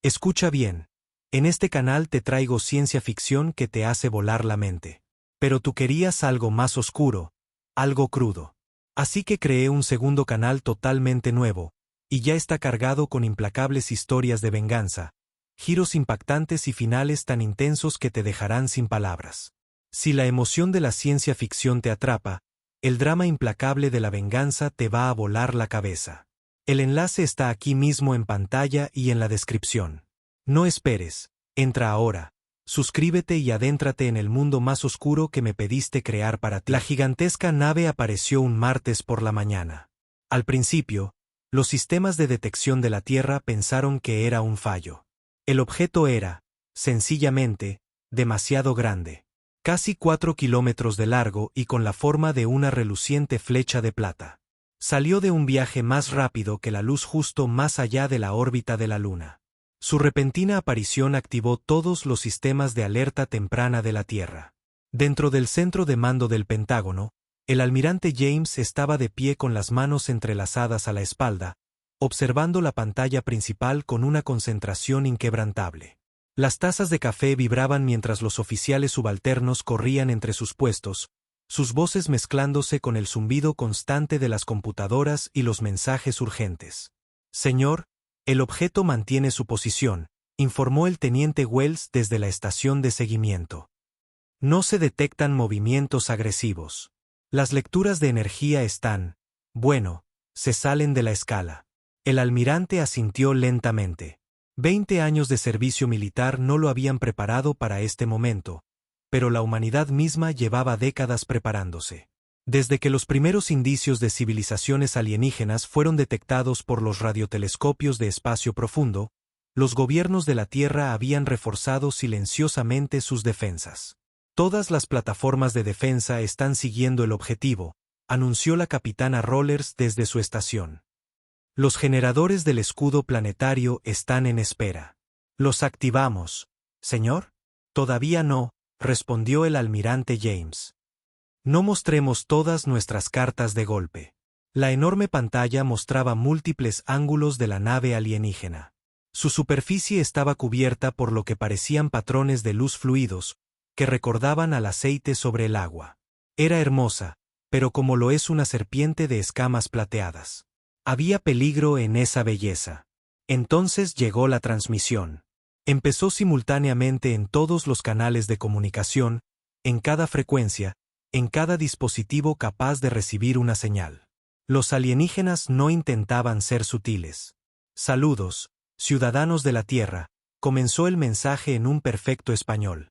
Escucha bien. En este canal te traigo ciencia ficción que te hace volar la mente. Pero tú querías algo más oscuro, algo crudo. Así que creé un segundo canal totalmente nuevo, y ya está cargado con implacables historias de venganza, giros impactantes y finales tan intensos que te dejarán sin palabras. Si la emoción de la ciencia ficción te atrapa, el drama implacable de la venganza te va a volar la cabeza. El enlace está aquí mismo en pantalla y en la descripción. No esperes, entra ahora, suscríbete y adéntrate en el mundo más oscuro que me pediste crear para ti. La gigantesca nave apareció un martes por la mañana. Al principio, los sistemas de detección de la Tierra pensaron que era un fallo. El objeto era, sencillamente, demasiado grande. Casi 4 kilómetros de largo y con la forma de una reluciente flecha de plata. Salió de un viaje más rápido que la luz justo más allá de la órbita de la Luna. Su repentina aparición activó todos los sistemas de alerta temprana de la Tierra. Dentro del centro de mando del Pentágono, el almirante James estaba de pie con las manos entrelazadas a la espalda, observando la pantalla principal con una concentración inquebrantable. Las tazas de café vibraban mientras los oficiales subalternos corrían entre sus puestos, sus voces mezclándose con el zumbido constante de las computadoras y los mensajes urgentes. Señor, el objeto mantiene su posición, informó el teniente Wells desde la estación de seguimiento. No se detectan movimientos agresivos. Las lecturas de energía están, bueno, se salen de la escala. El almirante asintió lentamente. 20 años de servicio militar no lo habían preparado para este momento, pero la humanidad misma llevaba décadas preparándose. Desde que los primeros indicios de civilizaciones alienígenas fueron detectados por los radiotelescopios de espacio profundo, los gobiernos de la Tierra habían reforzado silenciosamente sus defensas. Todas las plataformas de defensa están siguiendo el objetivo, anunció la capitana Rollers desde su estación. Los generadores del escudo planetario están en espera. ¿Los activamos, señor? Todavía no, respondió el almirante James. No mostremos todas nuestras cartas de golpe. La enorme pantalla mostraba múltiples ángulos de la nave alienígena. Su superficie estaba cubierta por lo que parecían patrones de luz fluidos, que recordaban al aceite sobre el agua. Era hermosa, pero como lo es una serpiente de escamas plateadas. Había peligro en esa belleza. Entonces llegó la transmisión. Empezó simultáneamente en todos los canales de comunicación, en cada frecuencia, en cada dispositivo capaz de recibir una señal. Los alienígenas no intentaban ser sutiles. Saludos, ciudadanos de la Tierra, comenzó el mensaje en un perfecto español.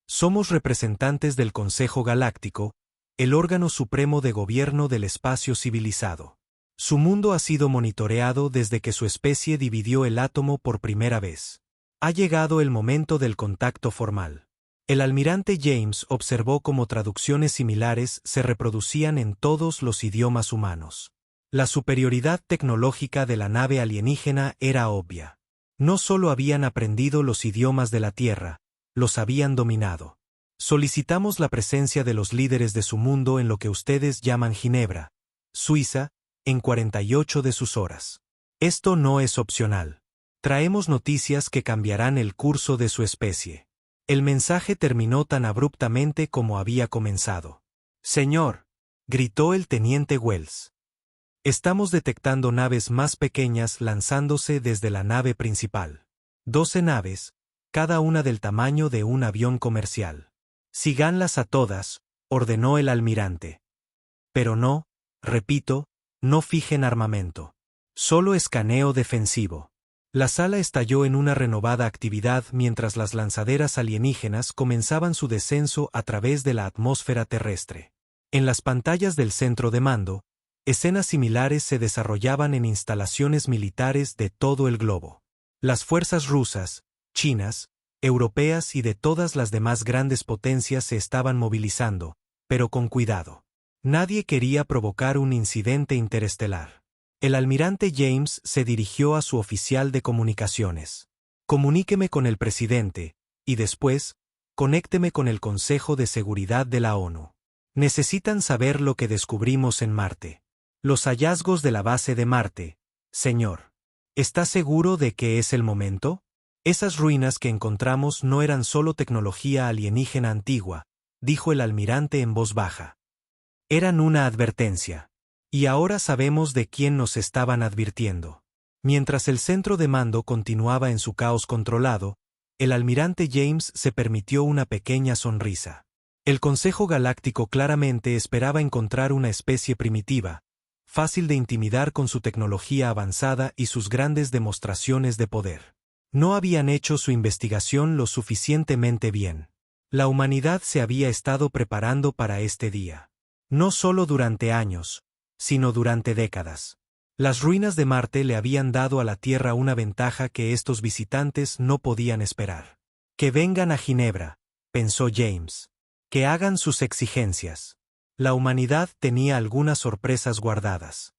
Somos representantes del Consejo Galáctico, el órgano supremo de gobierno del espacio civilizado. Su mundo ha sido monitoreado desde que su especie dividió el átomo por primera vez. Ha llegado el momento del contacto formal. El almirante James observó cómo traducciones similares se reproducían en todos los idiomas humanos. La superioridad tecnológica de la nave alienígena era obvia. No solo habían aprendido los idiomas de la Tierra, los habían dominado. Solicitamos la presencia de los líderes de su mundo en lo que ustedes llaman Ginebra, Suiza, en 48 de sus horas. Esto no es opcional. Traemos noticias que cambiarán el curso de su especie. El mensaje terminó tan abruptamente como había comenzado. Señor, gritó el teniente Wells. Estamos detectando naves más pequeñas lanzándose desde la nave principal. 12 naves, cada una del tamaño de un avión comercial. Síganlas a todas, ordenó el almirante. Pero no, repito, no fijen armamento. Solo escaneo defensivo. La sala estalló en una renovada actividad mientras las lanzaderas alienígenas comenzaban su descenso a través de la atmósfera terrestre. En las pantallas del centro de mando, escenas similares se desarrollaban en instalaciones militares de todo el globo. Las fuerzas rusas, chinas, europeas y de todas las demás grandes potencias se estaban movilizando, pero con cuidado. Nadie quería provocar un incidente interestelar. El almirante James se dirigió a su oficial de comunicaciones. Comuníqueme con el presidente, y después, conécteme con el Consejo de Seguridad de la ONU. Necesitan saber lo que descubrimos en Marte. Los hallazgos de la base de Marte, señor. ¿Está seguro de que es el momento? Esas ruinas que encontramos no eran solo tecnología alienígena antigua, dijo el almirante en voz baja. Eran una advertencia. Y ahora sabemos de quién nos estaban advirtiendo. Mientras el centro de mando continuaba en su caos controlado, el almirante James se permitió una pequeña sonrisa. El Consejo Galáctico claramente esperaba encontrar una especie primitiva, fácil de intimidar con su tecnología avanzada y sus grandes demostraciones de poder. No habían hecho su investigación lo suficientemente bien. La humanidad se había estado preparando para este día. No solo durante años, sino durante décadas. Las ruinas de Marte le habían dado a la Tierra una ventaja que estos visitantes no podían esperar. Que vengan a Ginebra, pensó James. Que hagan sus exigencias. La humanidad tenía algunas sorpresas guardadas.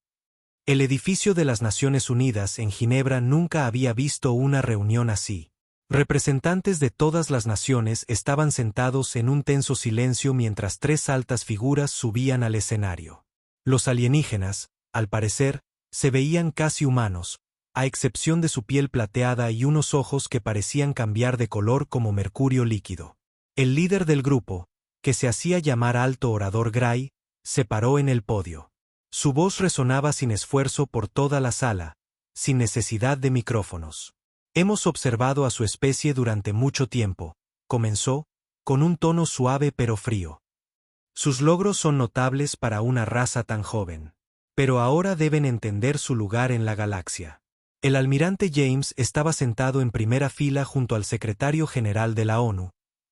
El edificio de las Naciones Unidas en Ginebra nunca había visto una reunión así. Representantes de todas las naciones estaban sentados en un tenso silencio mientras tres altas figuras subían al escenario. Los alienígenas, al parecer, se veían casi humanos, a excepción de su piel plateada y unos ojos que parecían cambiar de color como mercurio líquido. El líder del grupo, que se hacía llamar Alto Orador Gray, se paró en el podio. Su voz resonaba sin esfuerzo por toda la sala, sin necesidad de micrófonos. Hemos observado a su especie durante mucho tiempo, comenzó, con un tono suave pero frío. Sus logros son notables para una raza tan joven. Pero ahora deben entender su lugar en la galaxia. El almirante James estaba sentado en primera fila junto al secretario general de la ONU,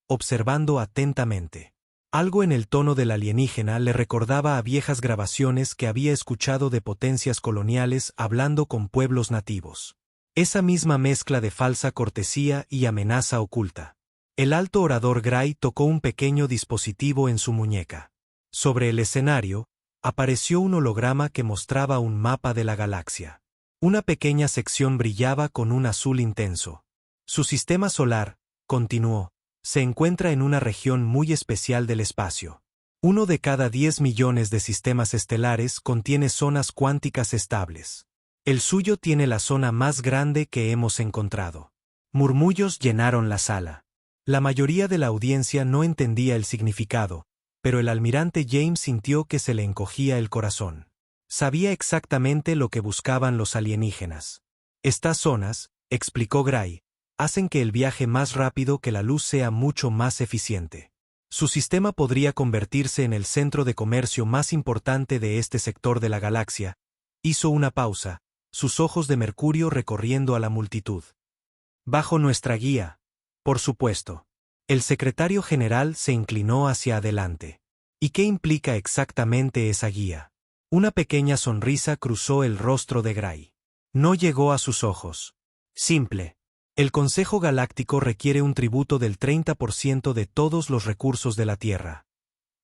observando atentamente. Algo en el tono del alienígena le recordaba a viejas grabaciones que había escuchado de potencias coloniales hablando con pueblos nativos. Esa misma mezcla de falsa cortesía y amenaza oculta. El alto orador Gray tocó un pequeño dispositivo en su muñeca. Sobre el escenario, apareció un holograma que mostraba un mapa de la galaxia. Una pequeña sección brillaba con un azul intenso. Su sistema solar, continuó, se encuentra en una región muy especial del espacio. 1 de cada 10 millones de sistemas estelares contiene zonas cuánticas estables. El suyo tiene la zona más grande que hemos encontrado. Murmullos llenaron la sala. La mayoría de la audiencia no entendía el significado, pero el almirante James sintió que se le encogía el corazón. Sabía exactamente lo que buscaban los alienígenas. Estas zonas, explicó Gray, hacen que el viaje más rápido que la luz sea mucho más eficiente. Su sistema podría convertirse en el centro de comercio más importante de este sector de la galaxia. Hizo una pausa, sus ojos de mercurio recorriendo a la multitud. Bajo nuestra guía, por supuesto. El secretario general se inclinó hacia adelante. ¿Y qué implica exactamente esa guía? Una pequeña sonrisa cruzó el rostro de Gray. No llegó a sus ojos. Simple. El Consejo Galáctico requiere un tributo del 30% de todos los recursos de la Tierra.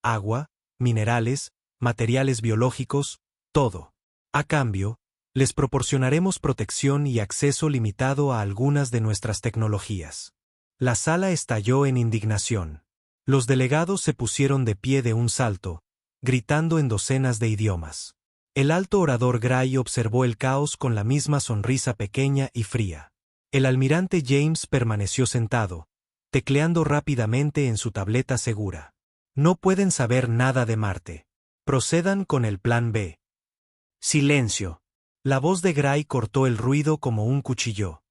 Agua, minerales, materiales biológicos, todo. A cambio, les proporcionaremos protección y acceso limitado a algunas de nuestras tecnologías. La sala estalló en indignación. Los delegados se pusieron de pie de un salto, gritando en docenas de idiomas. El alto orador Gray observó el caos con la misma sonrisa pequeña y fría. El almirante James permaneció sentado, tecleando rápidamente en su tableta segura. No pueden saber nada de Marte. Procedan con el plan B. Silencio. La voz de Gray cortó el ruido como un cuchillo.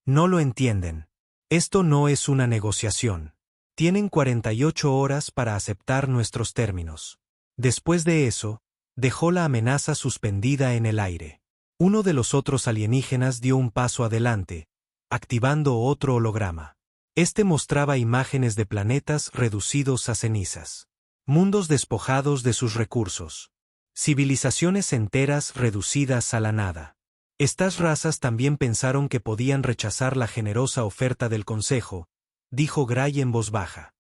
No lo entienden. Esto no es una negociación. Tienen 48 horas para aceptar nuestros términos. Después de eso, dejó la amenaza suspendida en el aire. Uno de los otros alienígenas dio un paso adelante, activando otro holograma. Este mostraba imágenes de planetas reducidos a cenizas. Mundos despojados de sus recursos. Civilizaciones enteras reducidas a la nada. Estas razas también pensaron que podían rechazar la generosa oferta del Consejo, dijo Gray en voz baja.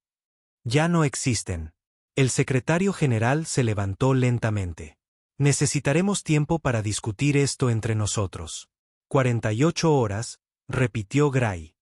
Ya no existen. El secretario general se levantó lentamente. Necesitaremos tiempo para discutir esto entre nosotros. 48 horas, repitió Gray.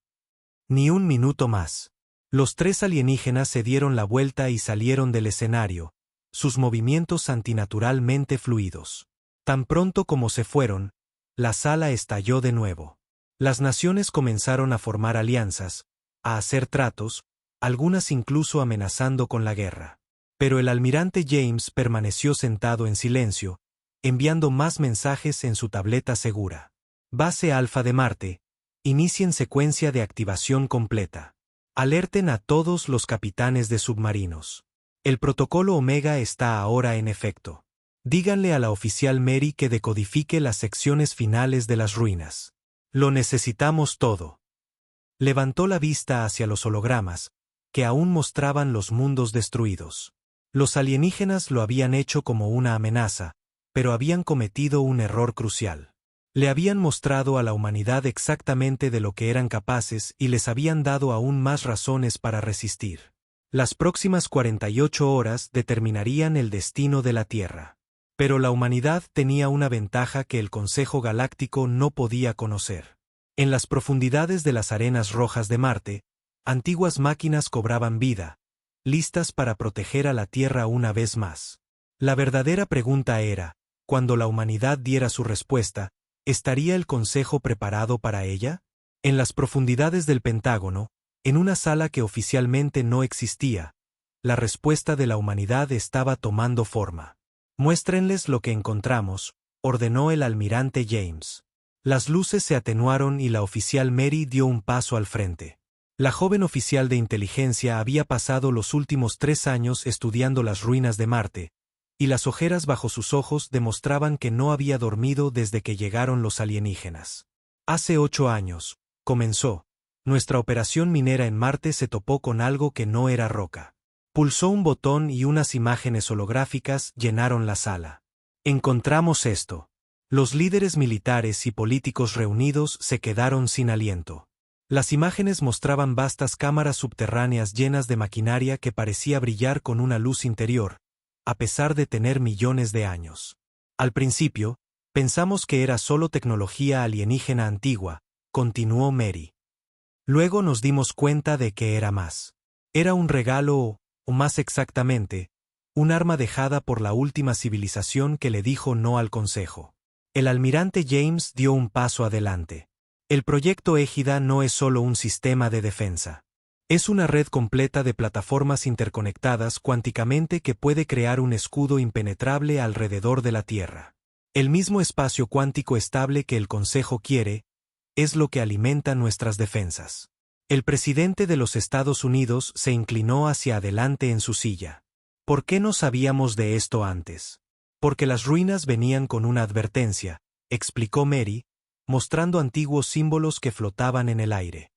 Ni un minuto más. Los tres alienígenas se dieron la vuelta y salieron del escenario, sus movimientos antinaturalmente fluidos. Tan pronto como se fueron, la sala estalló de nuevo. Las naciones comenzaron a formar alianzas, a hacer tratos, algunas incluso amenazando con la guerra. Pero el almirante James permaneció sentado en silencio, enviando más mensajes en su tableta segura. Base Alfa de Marte. Inicien secuencia de activación completa. Alerten a todos los capitanes de submarinos. El protocolo Omega está ahora en efecto. Díganle a la oficial Mary que decodifique las secciones finales de las ruinas. Lo necesitamos todo. Levantó la vista hacia los hologramas, que aún mostraban los mundos destruidos. Los alienígenas lo habían hecho como una amenaza, pero habían cometido un error crucial. Le habían mostrado a la humanidad exactamente de lo que eran capaces y les habían dado aún más razones para resistir. Las próximas 48 horas determinarían el destino de la Tierra. Pero la humanidad tenía una ventaja que el Consejo Galáctico no podía conocer. En las profundidades de las arenas rojas de Marte, antiguas máquinas cobraban vida, listas para proteger a la Tierra una vez más. La verdadera pregunta era, cuando la humanidad diera su respuesta, ¿estaría el Consejo preparado para ella? En las profundidades del Pentágono, en una sala que oficialmente no existía, la respuesta de la humanidad estaba tomando forma. Muéstrenles lo que encontramos, ordenó el almirante James. Las luces se atenuaron y la oficial Mary dio un paso al frente. La joven oficial de inteligencia había pasado los últimos 3 años estudiando las ruinas de Marte, y las ojeras bajo sus ojos demostraban que no había dormido desde que llegaron los alienígenas. Hace 8 años, comenzó, nuestra operación minera en Marte se topó con algo que no era roca. Pulsó un botón y unas imágenes holográficas llenaron la sala. Encontramos esto. Los líderes militares y políticos reunidos se quedaron sin aliento. Las imágenes mostraban vastas cámaras subterráneas llenas de maquinaria que parecía brillar con una luz interior, a pesar de tener millones de años. Al principio, pensamos que era solo tecnología alienígena antigua, continuó Mary. Luego nos dimos cuenta de que era más. Era un regalo o más exactamente, un arma dejada por la última civilización que le dijo no al Consejo. El almirante James dio un paso adelante. El proyecto Égida no es solo un sistema de defensa. Es una red completa de plataformas interconectadas cuánticamente que puede crear un escudo impenetrable alrededor de la Tierra. El mismo espacio cuántico estable que el Consejo quiere, es lo que alimenta nuestras defensas. El presidente de los Estados Unidos se inclinó hacia adelante en su silla. ¿Por qué no sabíamos de esto antes? Porque las ruinas venían con una advertencia, explicó Mary, mostrando antiguos símbolos que flotaban en el aire.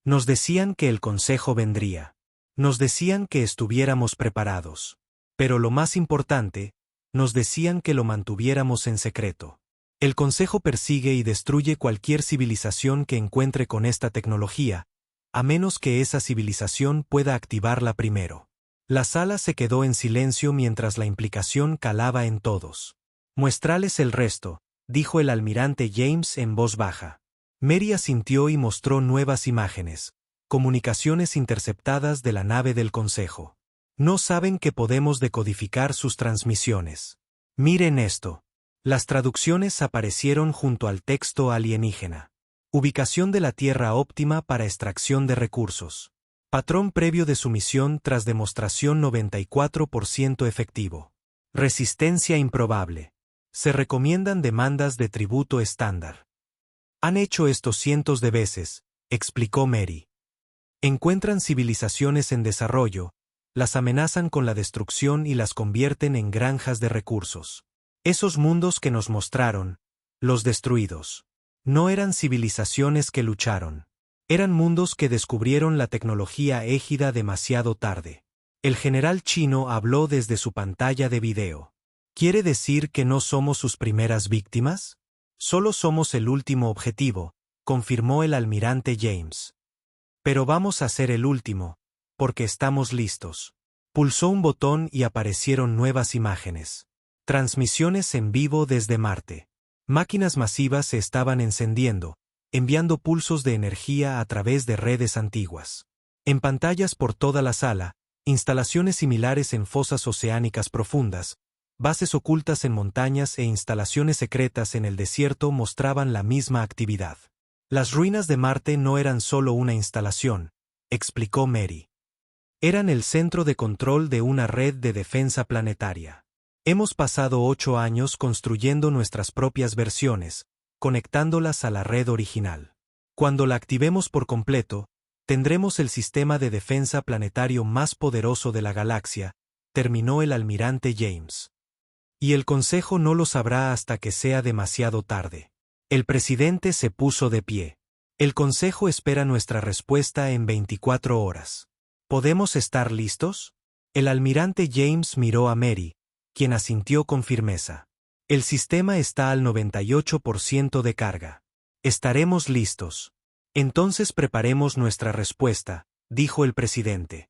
Nos decían que el Consejo vendría. Nos decían que estuviéramos preparados. Pero lo más importante, nos decían que lo mantuviéramos en secreto. El Consejo persigue y destruye cualquier civilización que encuentre con esta tecnología, a menos que esa civilización pueda activarla primero. La sala se quedó en silencio mientras la implicación calaba en todos. Muéstrales el resto, dijo el almirante James en voz baja. Mary asintió y mostró nuevas imágenes, comunicaciones interceptadas de la nave del Consejo. No saben que podemos decodificar sus transmisiones. Miren esto. Las traducciones aparecieron junto al texto alienígena. Ubicación de la Tierra óptima para extracción de recursos. Patrón previo de sumisión tras demostración 94% efectivo. Resistencia improbable. Se recomiendan demandas de tributo estándar. Han hecho esto cientos de veces, explicó Mary. Encuentran civilizaciones en desarrollo, las amenazan con la destrucción y las convierten en granjas de recursos. Esos mundos que nos mostraron, los destruidos, no eran civilizaciones que lucharon. Eran mundos que descubrieron la tecnología Égida demasiado tarde. El general chino habló desde su pantalla de video. ¿Quiere decir que no somos sus primeras víctimas? Solo somos el último objetivo, confirmó el almirante James. Pero vamos a ser el último, porque estamos listos. Pulsó un botón y aparecieron nuevas imágenes. Transmisiones en vivo desde Marte. Máquinas masivas se estaban encendiendo, enviando pulsos de energía a través de redes antiguas. En pantallas por toda la sala, instalaciones similares en fosas oceánicas profundas, bases ocultas en montañas e instalaciones secretas en el desierto mostraban la misma actividad. Las ruinas de Marte no eran solo una instalación, explicó Mary. Eran el centro de control de una red de defensa planetaria. Hemos pasado 8 años construyendo nuestras propias versiones, conectándolas a la red original. Cuando la activemos por completo, tendremos el sistema de defensa planetario más poderoso de la galaxia, terminó el almirante James. Y el Consejo no lo sabrá hasta que sea demasiado tarde. El presidente se puso de pie. El Consejo espera nuestra respuesta en 24 horas. ¿Podemos estar listos? El almirante James miró a Mary, quien asintió con firmeza. El sistema está al 98% de carga. Estaremos listos. Entonces preparemos nuestra respuesta, dijo el presidente.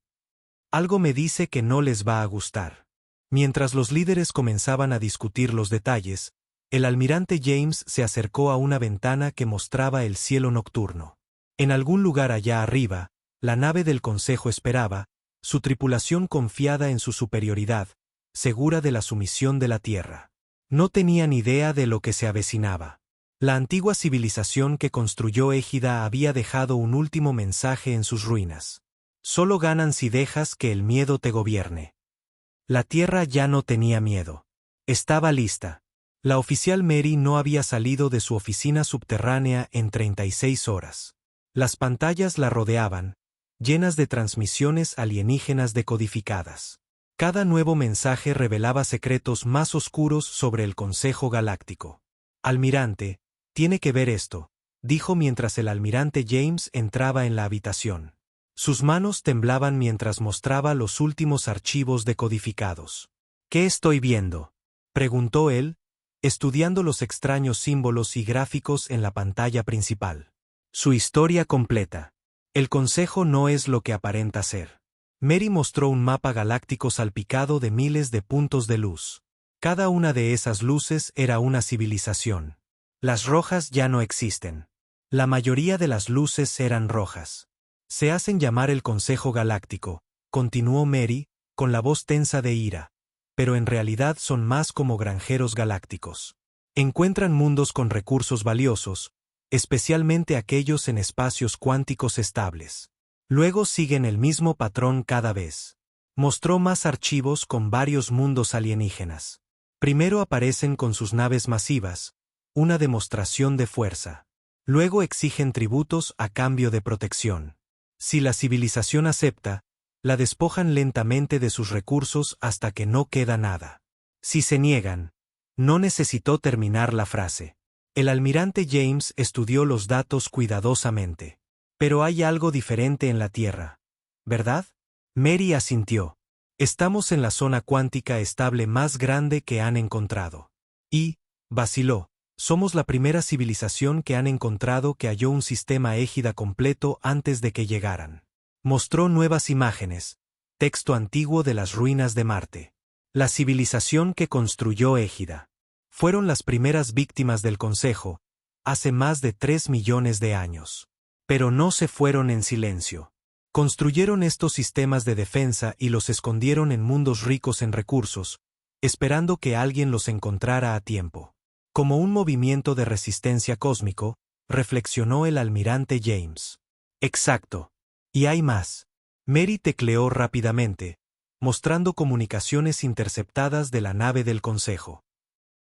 Algo me dice que no les va a gustar. Mientras los líderes comenzaban a discutir los detalles, el almirante James se acercó a una ventana que mostraba el cielo nocturno. En algún lugar allá arriba, la nave del Consejo esperaba, su tripulación confiada en su superioridad, segura de la sumisión de la Tierra. No tenían idea de lo que se avecinaba. La antigua civilización que construyó Égida había dejado un último mensaje en sus ruinas. Solo ganan si dejas que el miedo te gobierne. La Tierra ya no tenía miedo. Estaba lista. La oficial Mary no había salido de su oficina subterránea en 36 horas. Las pantallas la rodeaban, llenas de transmisiones alienígenas decodificadas. Cada nuevo mensaje revelaba secretos más oscuros sobre el Consejo Galáctico. Almirante, tiene que ver esto, dijo mientras el almirante James entraba en la habitación. Sus manos temblaban mientras mostraba los últimos archivos decodificados. ¿Qué estoy viendo?, preguntó él, estudiando los extraños símbolos y gráficos en la pantalla principal. Su historia completa. El Consejo no es lo que aparenta ser. Mary mostró un mapa galáctico salpicado de miles de puntos de luz. Cada una de esas luces era una civilización. Las rojas ya no existen. La mayoría de las luces eran rojas. Se hacen llamar el Consejo Galáctico, continuó Mary, con la voz tensa de ira, pero en realidad son más como granjeros galácticos. Encuentran mundos con recursos valiosos, especialmente aquellos en espacios cuánticos estables. Luego siguen el mismo patrón cada vez. Mostró más archivos con varios mundos alienígenas. Primero aparecen con sus naves masivas, una demostración de fuerza. Luego exigen tributos a cambio de protección. Si la civilización acepta, la despojan lentamente de sus recursos hasta que no queda nada. Si se niegan, no necesitó terminar la frase. El almirante James estudió los datos cuidadosamente. Pero hay algo diferente en la Tierra, ¿verdad? Mary asintió. Estamos en la zona cuántica estable más grande que han encontrado. Y, vaciló, somos la primera civilización que han encontrado que halló un sistema Égida completo antes de que llegaran. Mostró nuevas imágenes, texto antiguo de las ruinas de Marte. La civilización que construyó Égida. Fueron las primeras víctimas del Consejo, hace más de 3 millones de años. Pero no se fueron en silencio. Construyeron estos sistemas de defensa y los escondieron en mundos ricos en recursos, esperando que alguien los encontrara a tiempo. Como un movimiento de resistencia cósmico, reflexionó el almirante James. Exacto. Y hay más. Mary tecleó rápidamente, mostrando comunicaciones interceptadas de la nave del Consejo.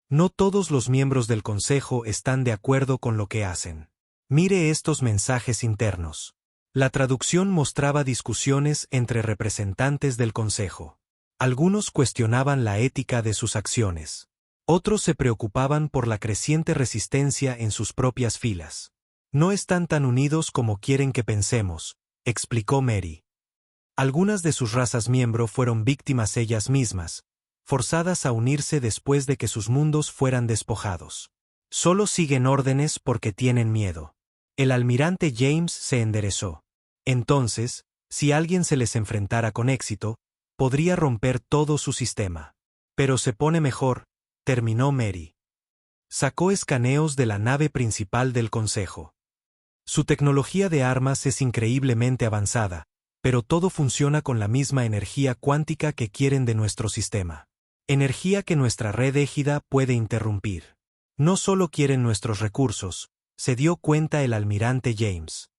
No todos los miembros del Consejo están de acuerdo con lo que hacen. Mire estos mensajes internos. La traducción mostraba discusiones entre representantes del Consejo. Algunos cuestionaban la ética de sus acciones. Otros se preocupaban por la creciente resistencia en sus propias filas. No están tan unidos como quieren que pensemos, explicó Mary. Algunas de sus razas miembro fueron víctimas ellas mismas, forzadas a unirse después de que sus mundos fueran despojados. Solo siguen órdenes porque tienen miedo. El almirante James se enderezó. Entonces, si alguien se les enfrentara con éxito, podría romper todo su sistema. Pero se pone mejor, terminó Mary. Sacó escaneos de la nave principal del Consejo. Su tecnología de armas es increíblemente avanzada, pero todo funciona con la misma energía cuántica que quieren de nuestro sistema. Energía que nuestra red Égida puede interrumpir. No solo quieren nuestros recursos, se dio cuenta el almirante James.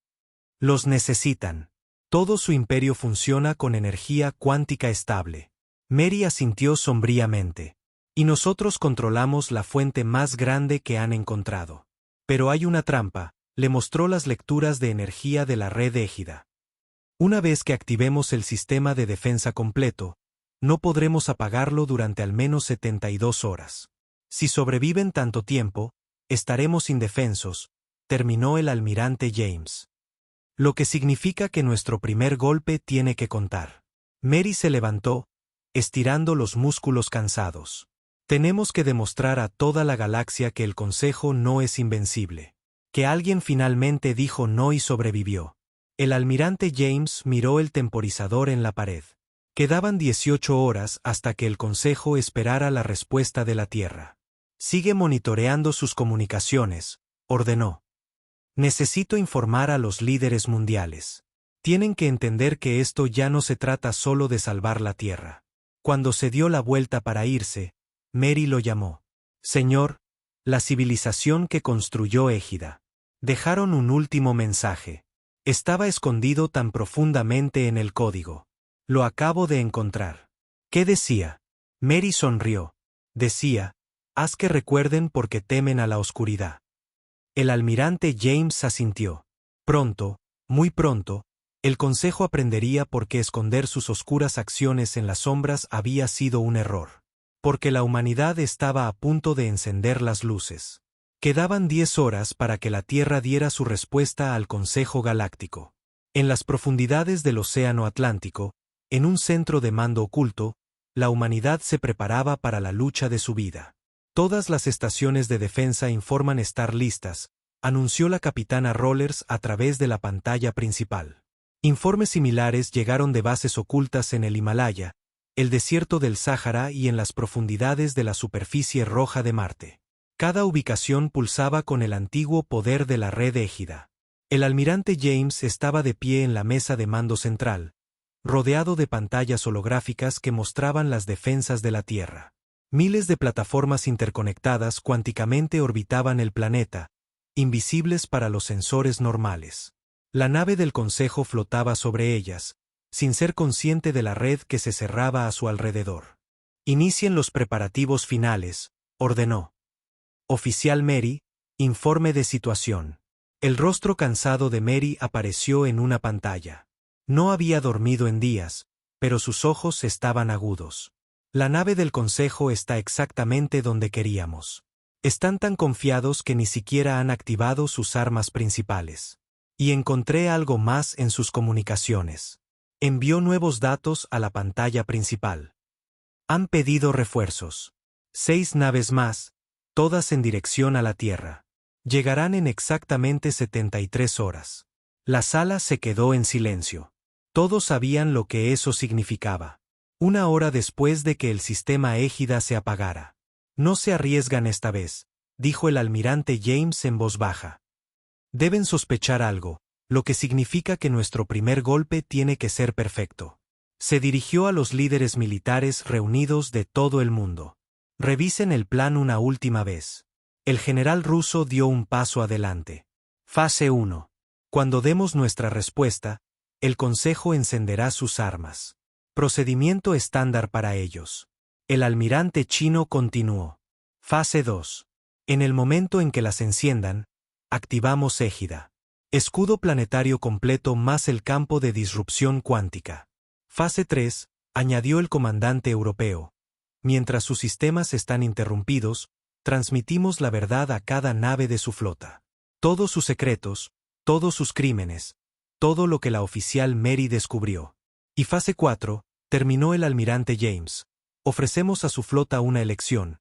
Los necesitan. Todo su imperio funciona con energía cuántica estable. Mary asintió sombríamente. Y nosotros controlamos la fuente más grande que han encontrado. Pero hay una trampa, le mostró las lecturas de energía de la red égida. Una vez que activemos el sistema de defensa completo, no podremos apagarlo durante al menos 72 horas. Si sobreviven tanto tiempo, estaremos indefensos, terminó el almirante James. Lo que significa que nuestro primer golpe tiene que contar. Mary se levantó, estirando los músculos cansados. Tenemos que demostrar a toda la galaxia que el Consejo no es invencible. Que alguien finalmente dijo no y sobrevivió. El almirante James miró el temporizador en la pared. Quedaban 18 horas hasta que el Consejo esperara la respuesta de la Tierra. Sigue monitoreando sus comunicaciones, ordenó. Necesito informar a los líderes mundiales. Tienen que entender que esto ya no se trata solo de salvar la Tierra. Cuando se dio la vuelta para irse, Mary lo llamó. Señor, la civilización que construyó Égida. Dejaron un último mensaje. Estaba escondido tan profundamente en el código. Lo acabo de encontrar. ¿Qué decía? Mary sonrió. Decía, haz que recuerden porque temen a la oscuridad. El almirante James asintió. Pronto, muy pronto, el Consejo aprendería por qué esconder sus oscuras acciones en las sombras había sido un error. Porque la humanidad estaba a punto de encender las luces. Quedaban 10 horas para que la Tierra diera su respuesta al Consejo Galáctico. En las profundidades del Océano Atlántico, en un centro de mando oculto, la humanidad se preparaba para la lucha de su vida. Todas las estaciones de defensa informan estar listas, anunció la capitana Rollers a través de la pantalla principal. Informes similares llegaron de bases ocultas en el Himalaya, el desierto del Sáhara y en las profundidades de la superficie roja de Marte. Cada ubicación pulsaba con el antiguo poder de la red égida. El almirante James estaba de pie en la mesa de mando central, rodeado de pantallas holográficas que mostraban las defensas de la Tierra. Miles de plataformas interconectadas cuánticamente orbitaban el planeta, invisibles para los sensores normales. La nave del Consejo flotaba sobre ellas, sin ser consciente de la red que se cerraba a su alrededor. Inicien los preparativos finales, ordenó. Oficial Mary, informe de situación. El rostro cansado de Mary apareció en una pantalla. No había dormido en días, pero sus ojos estaban agudos. La nave del Consejo está exactamente donde queríamos. Están tan confiados que ni siquiera han activado sus armas principales. Y encontré algo más en sus comunicaciones. Envió nuevos datos a la pantalla principal. Han pedido refuerzos. 6 naves más, todas en dirección a la Tierra. Llegarán en exactamente 73 horas. La sala se quedó en silencio. Todos sabían lo que eso significaba. 1 hora después de que el sistema égida se apagara. No se arriesgan esta vez, dijo el almirante James en voz baja. Deben sospechar algo, lo que significa que nuestro primer golpe tiene que ser perfecto. Se dirigió a los líderes militares reunidos de todo el mundo. Revisen el plan una última vez. El general ruso dio un paso adelante. Fase 1. Cuando demos nuestra respuesta, el Consejo encenderá sus armas. Procedimiento estándar para ellos. El almirante chino continuó. Fase 2. En el momento en que las enciendan, activamos Égida. Escudo planetario completo más el campo de disrupción cuántica. Fase 3, añadió el comandante europeo. Mientras sus sistemas están interrumpidos, transmitimos la verdad a cada nave de su flota. Todos sus secretos, todos sus crímenes, todo lo que la oficial Mary descubrió. Y fase 4, terminó el almirante James. Ofrecemos a su flota una elección: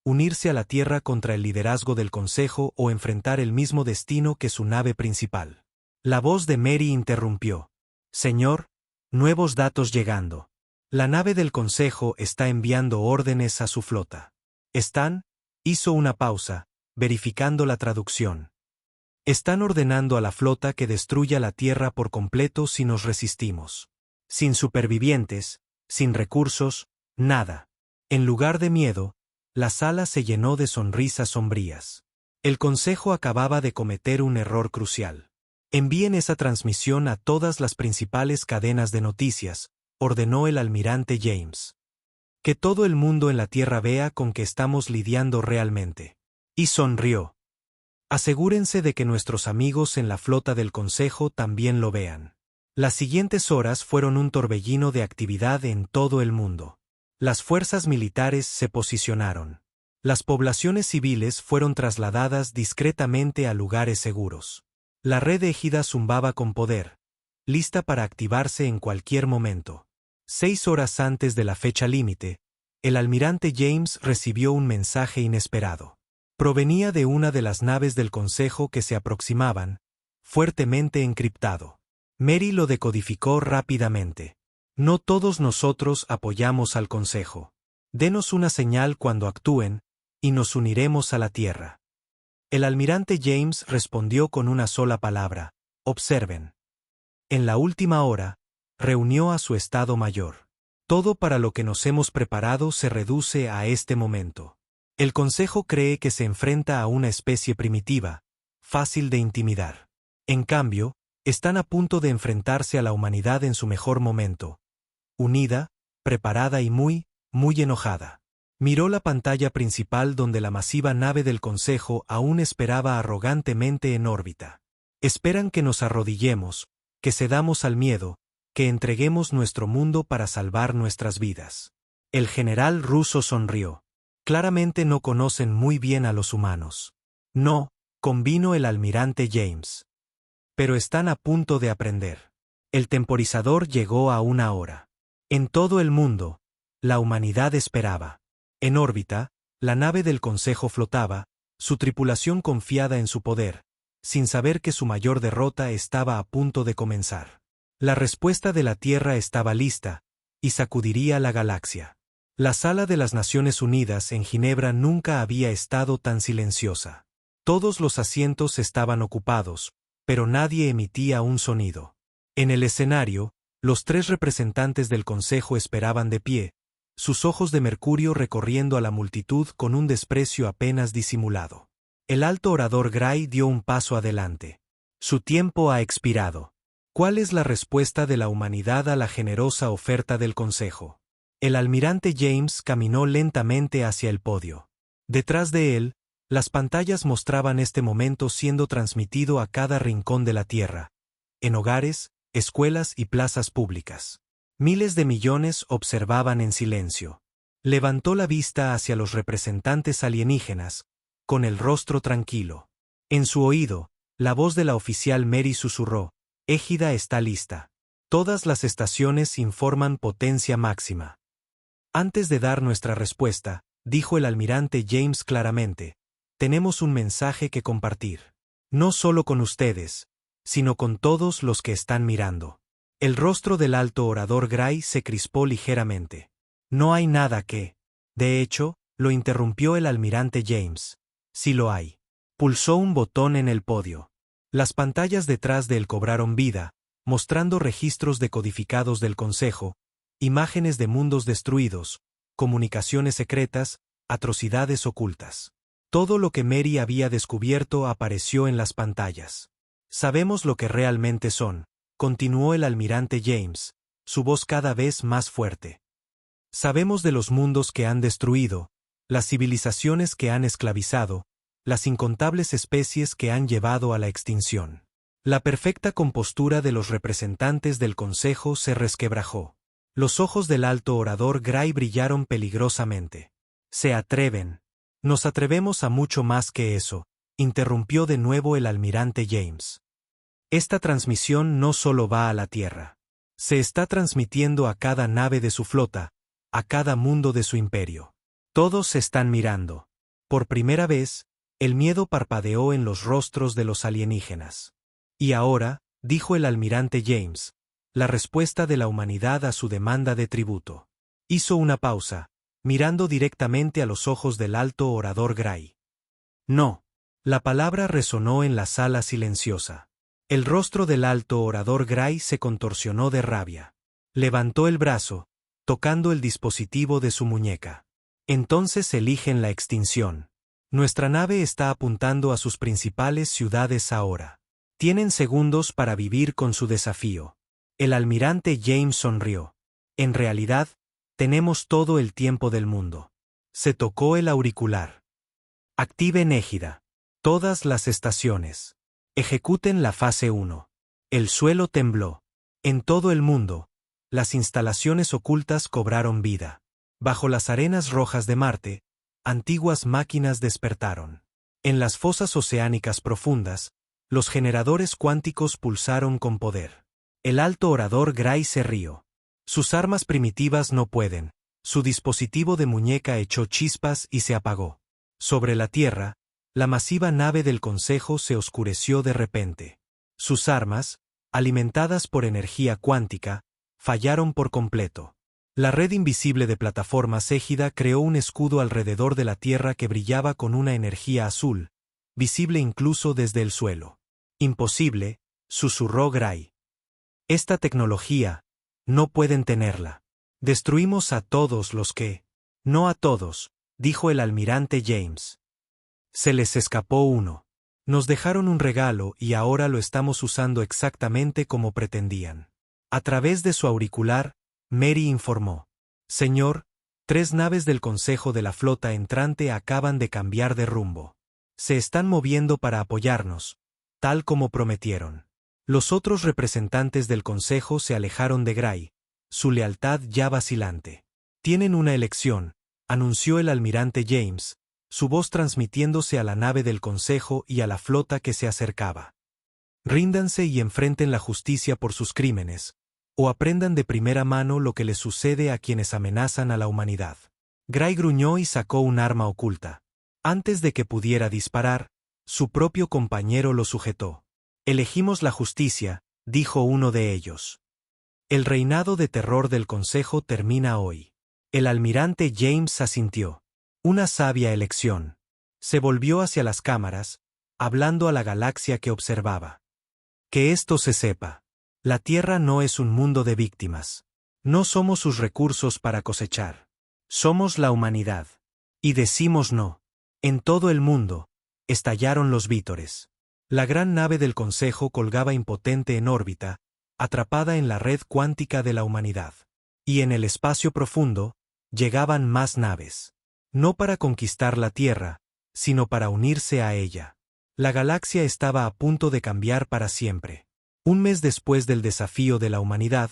unirse a la Tierra contra el liderazgo del Consejo o enfrentar el mismo destino que su nave principal. La voz de Mary interrumpió. Señor, nuevos datos llegando. La nave del Consejo está enviando órdenes a su flota. Están, hizo una pausa, verificando la traducción. Están ordenando a la flota que destruya la Tierra por completo si nos resistimos. Sin supervivientes, sin recursos, nada. En lugar de miedo, la sala se llenó de sonrisas sombrías. El Consejo acababa de cometer un error crucial. Envíen esa transmisión a todas las principales cadenas de noticias, ordenó el almirante James. Que todo el mundo en la Tierra vea con qué estamos lidiando realmente. Y sonrió. Asegúrense de que nuestros amigos en la flota del Consejo también lo vean. Las siguientes horas fueron un torbellino de actividad en todo el mundo. Las fuerzas militares se posicionaron. Las poblaciones civiles fueron trasladadas discretamente a lugares seguros. La red égida zumbaba con poder, lista para activarse en cualquier momento. 6 horas antes de la fecha límite, el almirante James recibió un mensaje inesperado. Provenía de una de las naves del Consejo que se aproximaban, fuertemente encriptado. Mary lo decodificó rápidamente. No todos nosotros apoyamos al Consejo. Denos una señal cuando actúen, y nos uniremos a la Tierra. El almirante James respondió con una sola palabra: observen. En la última hora, reunió a su Estado Mayor. Todo para lo que nos hemos preparado se reduce a este momento. El Consejo cree que se enfrenta a una especie primitiva, fácil de intimidar. En cambio, están a punto de enfrentarse a la humanidad en su mejor momento. Unida, preparada y muy enojada. Miró la pantalla principal donde la masiva nave del Consejo aún esperaba arrogantemente en órbita. Esperan que nos arrodillemos, que cedamos al miedo, que entreguemos nuestro mundo para salvar nuestras vidas. El general ruso sonrió. Claramente no conocen muy bien a los humanos. No, convino el almirante James. Pero están a punto de aprender. El temporizador llegó a 1 hora. En todo el mundo, la humanidad esperaba. En órbita, la nave del Consejo flotaba, su tripulación confiada en su poder, sin saber que su mayor derrota estaba a punto de comenzar. La respuesta de la Tierra estaba lista, y sacudiría la galaxia. La Sala de las Naciones Unidas en Ginebra nunca había estado tan silenciosa. Todos los asientos estaban ocupados, pero nadie emitía un sonido. En el escenario, los 3 representantes del Consejo esperaban de pie, sus ojos de mercurio recorriendo a la multitud con un desprecio apenas disimulado. El alto orador Gray dio un paso adelante. Su tiempo ha expirado. ¿Cuál es la respuesta de la humanidad a la generosa oferta del Consejo? El almirante James caminó lentamente hacia el podio. Detrás de él, las pantallas mostraban este momento siendo transmitido a cada rincón de la Tierra, en hogares, escuelas y plazas públicas. Miles de millones observaban en silencio. Levantó la vista hacia los representantes alienígenas, con el rostro tranquilo. En su oído, la voz de la oficial Mary susurró: Égida está lista. Todas las estaciones informan potencia máxima. Antes de dar nuestra respuesta, dijo el almirante James claramente, tenemos un mensaje que compartir. No solo con ustedes, sino con todos los que están mirando. El rostro del alto orador Gray se crispó ligeramente. No hay nada que... De hecho, lo interrumpió el almirante James. Sí lo hay. Pulsó un botón en el podio. Las pantallas detrás de él cobraron vida, mostrando registros decodificados del Consejo, imágenes de mundos destruidos, comunicaciones secretas, atrocidades ocultas. Todo lo que Mary había descubierto apareció en las pantallas. Sabemos lo que realmente son, continuó el almirante James, su voz cada vez más fuerte. Sabemos de los mundos que han destruido, las civilizaciones que han esclavizado, las incontables especies que han llevado a la extinción. La perfecta compostura de los representantes del Consejo se resquebrajó. Los ojos del alto orador Gray brillaron peligrosamente. Se atreven. Nos atrevemos a mucho más que eso, interrumpió de nuevo el almirante James. Esta transmisión no solo va a la Tierra. Se está transmitiendo a cada nave de su flota, a cada mundo de su imperio. Todos se están mirando. Por primera vez, el miedo parpadeó en los rostros de los alienígenas. Y ahora, dijo el almirante James, la respuesta de la humanidad a su demanda de tributo. Hizo una pausa, mirando directamente a los ojos del alto orador Gray. No. La palabra resonó en la sala silenciosa. El rostro del alto orador Gray se contorsionó de rabia. Levantó el brazo, tocando el dispositivo de su muñeca. Entonces eligen la extinción. Nuestra nave está apuntando a sus principales ciudades ahora. Tienen segundos para vivir con su desafío. El almirante James sonrió. En realidad, tenemos todo el tiempo del mundo. Se tocó el auricular. Activen égida. Todas las estaciones. Ejecuten la fase 1. El suelo tembló. En todo el mundo, las instalaciones ocultas cobraron vida. Bajo las arenas rojas de Marte, antiguas máquinas despertaron. En las fosas oceánicas profundas, los generadores cuánticos pulsaron con poder. El alto orador Gray se rió. Sus armas primitivas no pueden. Su dispositivo de muñeca echó chispas y se apagó. Sobre la Tierra, la masiva nave del Consejo se oscureció de repente. Sus armas, alimentadas por energía cuántica, fallaron por completo. La red invisible de plataformas égida creó un escudo alrededor de la Tierra que brillaba con una energía azul, visible incluso desde el suelo. Imposible, susurró Gray. Esta tecnología, no pueden tenerla. Destruimos a todos los que... No a todos, dijo el almirante James. Se les escapó uno. Nos dejaron un regalo y ahora lo estamos usando exactamente como pretendían. A través de su auricular, Mary informó. Señor, 3 naves del Consejo de la Flota Entrante acaban de cambiar de rumbo. Se están moviendo para apoyarnos, tal como prometieron. Los otros representantes del Consejo se alejaron de Gray, su lealtad ya vacilante. Tienen una elección, anunció el almirante James, su voz transmitiéndose a la nave del Consejo y a la flota que se acercaba. Ríndanse y enfrenten la justicia por sus crímenes, o aprendan de primera mano lo que les sucede a quienes amenazan a la humanidad. Gray gruñó y sacó un arma oculta. Antes de que pudiera disparar, su propio compañero lo sujetó. Elegimos la justicia, dijo uno de ellos. El reinado de terror del Consejo termina hoy. El almirante James asintió. Una sabia elección. Se volvió hacia las cámaras, hablando a la galaxia que observaba. Que esto se sepa. La Tierra no es un mundo de víctimas. No somos sus recursos para cosechar. Somos la humanidad. Y decimos no. En todo el mundo, estallaron los vítores. La gran nave del Consejo colgaba impotente en órbita, atrapada en la red cuántica de la humanidad. Y en el espacio profundo, llegaban más naves. No para conquistar la Tierra, sino para unirse a ella. La galaxia estaba a punto de cambiar para siempre. Un mes después del desafío de la humanidad,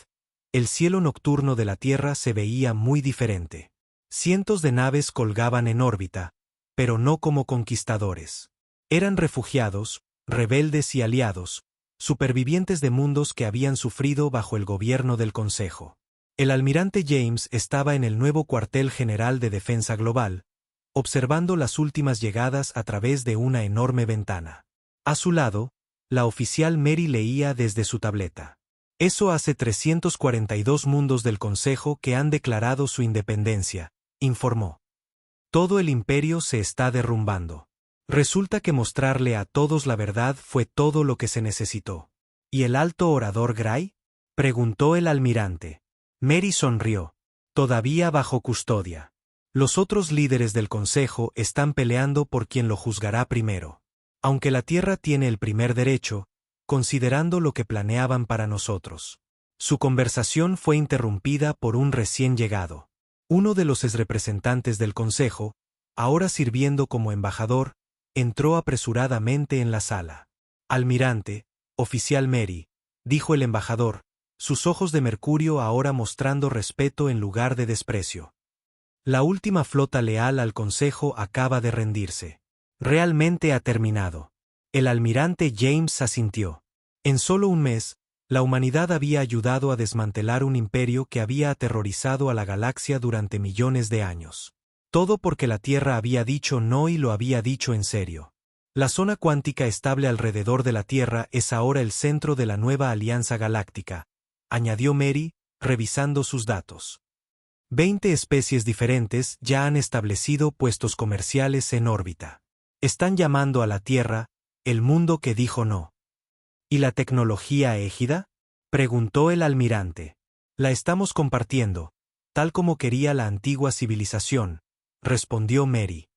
el cielo nocturno de la Tierra se veía muy diferente. Cientos de naves colgaban en órbita, pero no como conquistadores. Eran refugiados, rebeldes y aliados, supervivientes de mundos que habían sufrido bajo el gobierno del Consejo. El almirante James estaba en el nuevo cuartel general de defensa global, observando las últimas llegadas a través de una enorme ventana. A su lado, la oficial Mary leía desde su tableta. Eso hace 342 mundos del Consejo que han declarado su independencia, informó. Todo el imperio se está derrumbando. Resulta que mostrarle a todos la verdad fue todo lo que se necesitó. ¿Y el alto orador Gray? Preguntó el almirante. Mary sonrió. Todavía bajo custodia. Los otros líderes del Consejo están peleando por quien lo juzgará primero. Aunque la Tierra tiene el primer derecho, considerando lo que planeaban para nosotros. Su conversación fue interrumpida por un recién llegado. Uno de los exrepresentantes del Consejo, ahora sirviendo como embajador, entró apresuradamente en la sala. Almirante, oficial Mary, dijo el embajador, sus ojos de mercurio ahora mostrando respeto en lugar de desprecio. La última flota leal al Consejo acaba de rendirse. Realmente ha terminado. El almirante James asintió. En solo un mes, la humanidad había ayudado a desmantelar un imperio que había aterrorizado a la galaxia durante millones de años. Todo porque la Tierra había dicho no y lo había dicho en serio. La zona cuántica estable alrededor de la Tierra es ahora el centro de la nueva Alianza Galáctica, añadió Mary, revisando sus datos. 20 especies diferentes ya han establecido puestos comerciales en órbita. Están llamando a la Tierra, el mundo que dijo no. ¿Y la tecnología égida? Preguntó el almirante. La estamos compartiendo, tal como quería la antigua civilización, respondió Mary.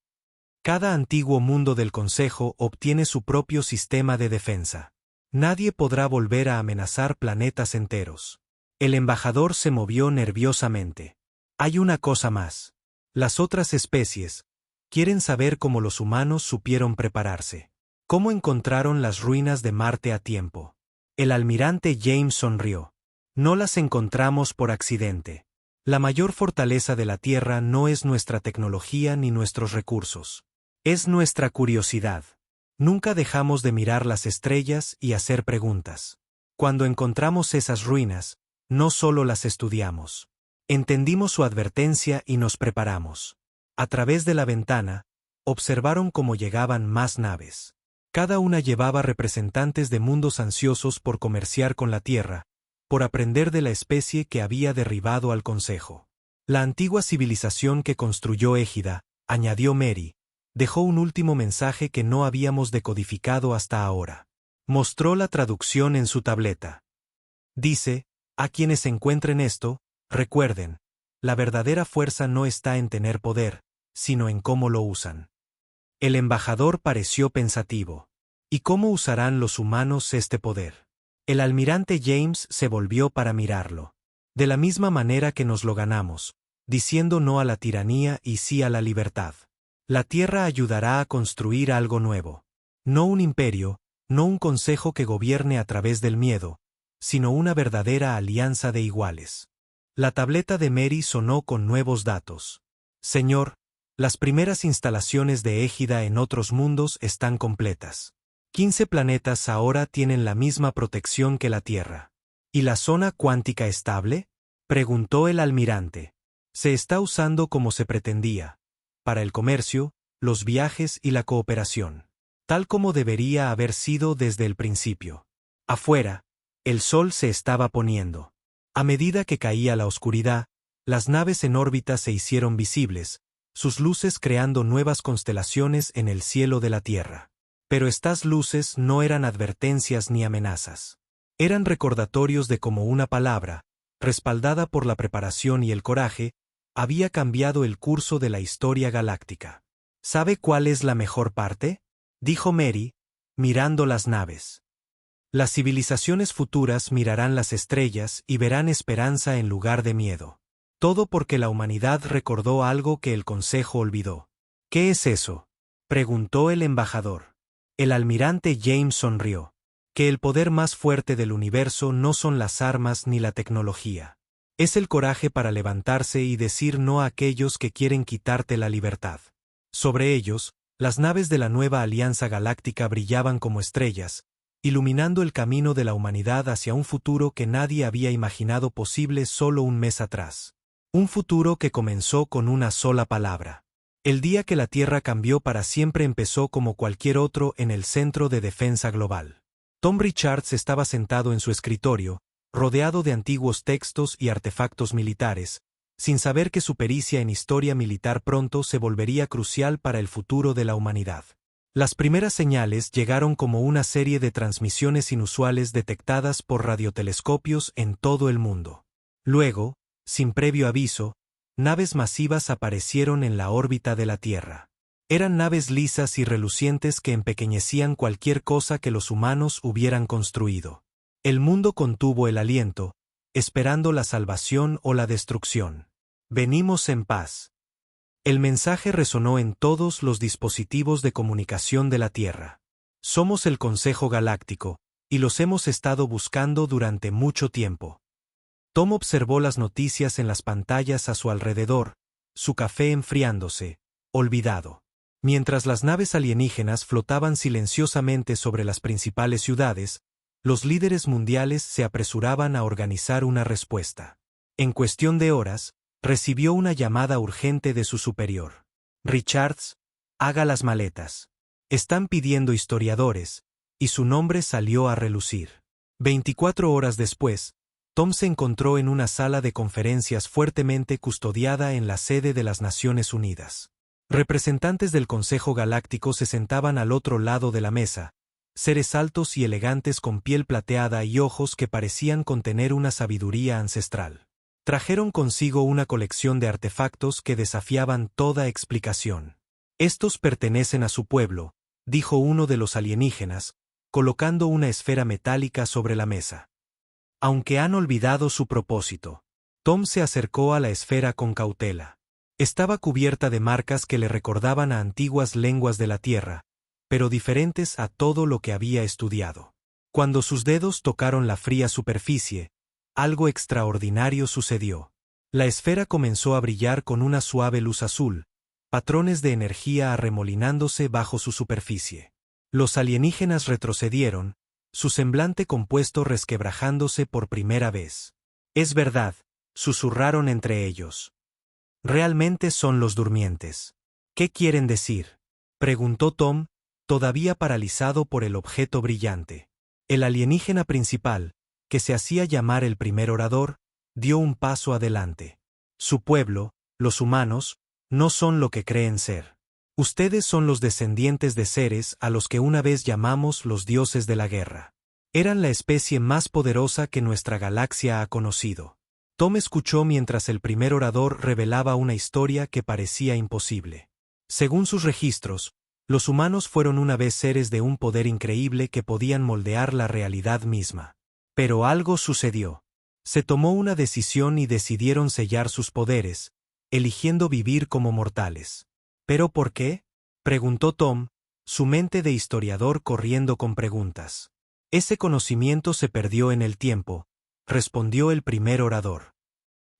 Cada antiguo mundo del Consejo obtiene su propio sistema de defensa. Nadie podrá volver a amenazar planetas enteros. El embajador se movió nerviosamente. Hay una cosa más. Las otras especies quieren saber cómo los humanos supieron prepararse. ¿Cómo encontraron las ruinas de Marte a tiempo? El almirante James sonrió. No las encontramos por accidente. La mayor fortaleza de la Tierra no es nuestra tecnología ni nuestros recursos. Es nuestra curiosidad. Nunca dejamos de mirar las estrellas y hacer preguntas. Cuando encontramos esas ruinas, no solo las estudiamos. Entendimos su advertencia y nos preparamos. A través de la ventana, observaron cómo llegaban más naves. Cada una llevaba representantes de mundos ansiosos por comerciar con la Tierra, por aprender de la especie que había derribado al Consejo. La antigua civilización que construyó Égida, añadió Mary, dejó un último mensaje que no habíamos decodificado hasta ahora. Mostró la traducción en su tableta. Dice, a quienes encuentren esto, recuerden, la verdadera fuerza no está en tener poder, sino en cómo lo usan. El embajador pareció pensativo. ¿Y cómo usarán los humanos este poder? El almirante James se volvió para mirarlo. De la misma manera que nos lo ganamos, diciendo no a la tiranía y sí a la libertad. La Tierra ayudará a construir algo nuevo. No un imperio, no un consejo que gobierne a través del miedo, sino una verdadera alianza de iguales. La tableta de Mary sonó con nuevos datos. Señor, las primeras instalaciones de Égida en otros mundos están completas. 15 planetas ahora tienen la misma protección que la Tierra. ¿Y la zona cuántica estable? Preguntó el almirante. Se está usando como se pretendía, para el comercio, los viajes y la cooperación. Tal como debería haber sido desde el principio. Afuera, el sol se estaba poniendo. A medida que caía la oscuridad, las naves en órbita se hicieron visibles, sus luces creando nuevas constelaciones en el cielo de la Tierra. Pero estas luces no eran advertencias ni amenazas. Eran recordatorios de cómo una palabra, respaldada por la preparación y el coraje, había cambiado el curso de la historia galáctica. ¿Sabe cuál es la mejor parte? Dijo Mary, mirando las naves. Las civilizaciones futuras mirarán las estrellas y verán esperanza en lugar de miedo. Todo porque la humanidad recordó algo que el Consejo olvidó. ¿Qué es eso?, preguntó el embajador. El almirante James sonrió. Que el poder más fuerte del universo no son las armas ni la tecnología. Es el coraje para levantarse y decir no a aquellos que quieren quitarte la libertad. Sobre ellos, las naves de la nueva Alianza Galáctica brillaban como estrellas, iluminando el camino de la humanidad hacia un futuro que nadie había imaginado posible solo un mes atrás. Un futuro que comenzó con una sola palabra. El día que la Tierra cambió para siempre empezó como cualquier otro en el Centro de Defensa Global. Tom Richards estaba sentado en su escritorio, rodeado de antiguos textos y artefactos militares, sin saber que su pericia en historia militar pronto se volvería crucial para el futuro de la humanidad. Las primeras señales llegaron como una serie de transmisiones inusuales detectadas por radiotelescopios en todo el mundo. Luego, sin previo aviso, naves masivas aparecieron en la órbita de la Tierra. Eran naves lisas y relucientes que empequeñecían cualquier cosa que los humanos hubieran construido. El mundo contuvo el aliento, esperando la salvación o la destrucción. Venimos en paz. El mensaje resonó en todos los dispositivos de comunicación de la Tierra. Somos el Consejo Galáctico, y los hemos estado buscando durante mucho tiempo. Tom observó las noticias en las pantallas a su alrededor, su café enfriándose, olvidado. Mientras las naves alienígenas flotaban silenciosamente sobre las principales ciudades, los líderes mundiales se apresuraban a organizar una respuesta. En cuestión de horas, recibió una llamada urgente de su superior. Richards, haga las maletas. Están pidiendo historiadores, y su nombre salió a relucir. 24 horas después, Tom se encontró en una sala de conferencias fuertemente custodiada en la sede de las Naciones Unidas. Representantes del Consejo Galáctico se sentaban al otro lado de la mesa, seres altos y elegantes con piel plateada y ojos que parecían contener una sabiduría ancestral. Trajeron consigo una colección de artefactos que desafiaban toda explicación. Estos pertenecen a su pueblo, dijo uno de los alienígenas, colocando una esfera metálica sobre la mesa. Aunque han olvidado su propósito. Tom se acercó a la esfera con cautela. Estaba cubierta de marcas que le recordaban a antiguas lenguas de la Tierra, pero diferentes a todo lo que había estudiado. Cuando sus dedos tocaron la fría superficie, algo extraordinario sucedió. La esfera comenzó a brillar con una suave luz azul, patrones de energía arremolinándose bajo su superficie. Los alienígenas retrocedieron, su semblante compuesto resquebrajándose por primera vez. Es verdad, susurraron entre ellos. Realmente son los durmientes. ¿Qué quieren decir? Preguntó Tom, todavía paralizado por el objeto brillante. El alienígena principal, que se hacía llamar el primer orador, dio un paso adelante. Su pueblo, los humanos, no son lo que creen ser. Ustedes son los descendientes de seres a los que una vez llamamos los dioses de la guerra. Eran la especie más poderosa que nuestra galaxia ha conocido. Tom escuchó mientras el primer orador revelaba una historia que parecía imposible. Según sus registros, los humanos fueron una vez seres de un poder increíble que podían moldear la realidad misma. Pero algo sucedió. Se tomó una decisión y decidieron sellar sus poderes, eligiendo vivir como mortales. ¿Pero por qué? Preguntó Tom, su mente de historiador corriendo con preguntas. Ese conocimiento se perdió en el tiempo, respondió el primer orador.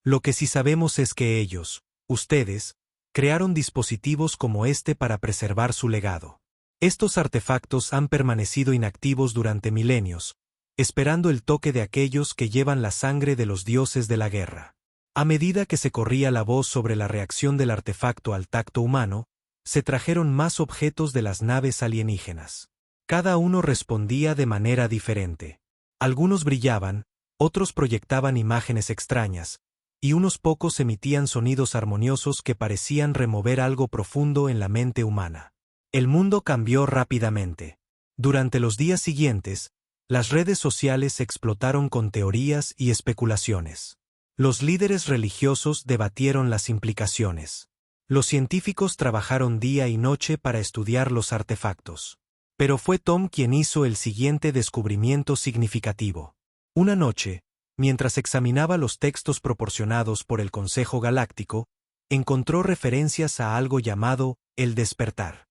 Lo que sí sabemos es que ellos, ustedes, crearon dispositivos como este para preservar su legado. Estos artefactos han permanecido inactivos durante milenios, esperando el toque de aquellos que llevan la sangre de los dioses de la guerra. A medida que se corría la voz sobre la reacción del artefacto al tacto humano, se trajeron más objetos de las naves alienígenas. Cada uno respondía de manera diferente. Algunos brillaban, otros proyectaban imágenes extrañas, y unos pocos emitían sonidos armoniosos que parecían remover algo profundo en la mente humana. El mundo cambió rápidamente. Durante los días siguientes, las redes sociales explotaron con teorías y especulaciones. Los líderes religiosos debatieron las implicaciones. Los científicos trabajaron día y noche para estudiar los artefactos. Pero fue Tom quien hizo el siguiente descubrimiento significativo. Una noche, mientras examinaba los textos proporcionados por el Consejo Galáctico, encontró referencias a algo llamado el despertar.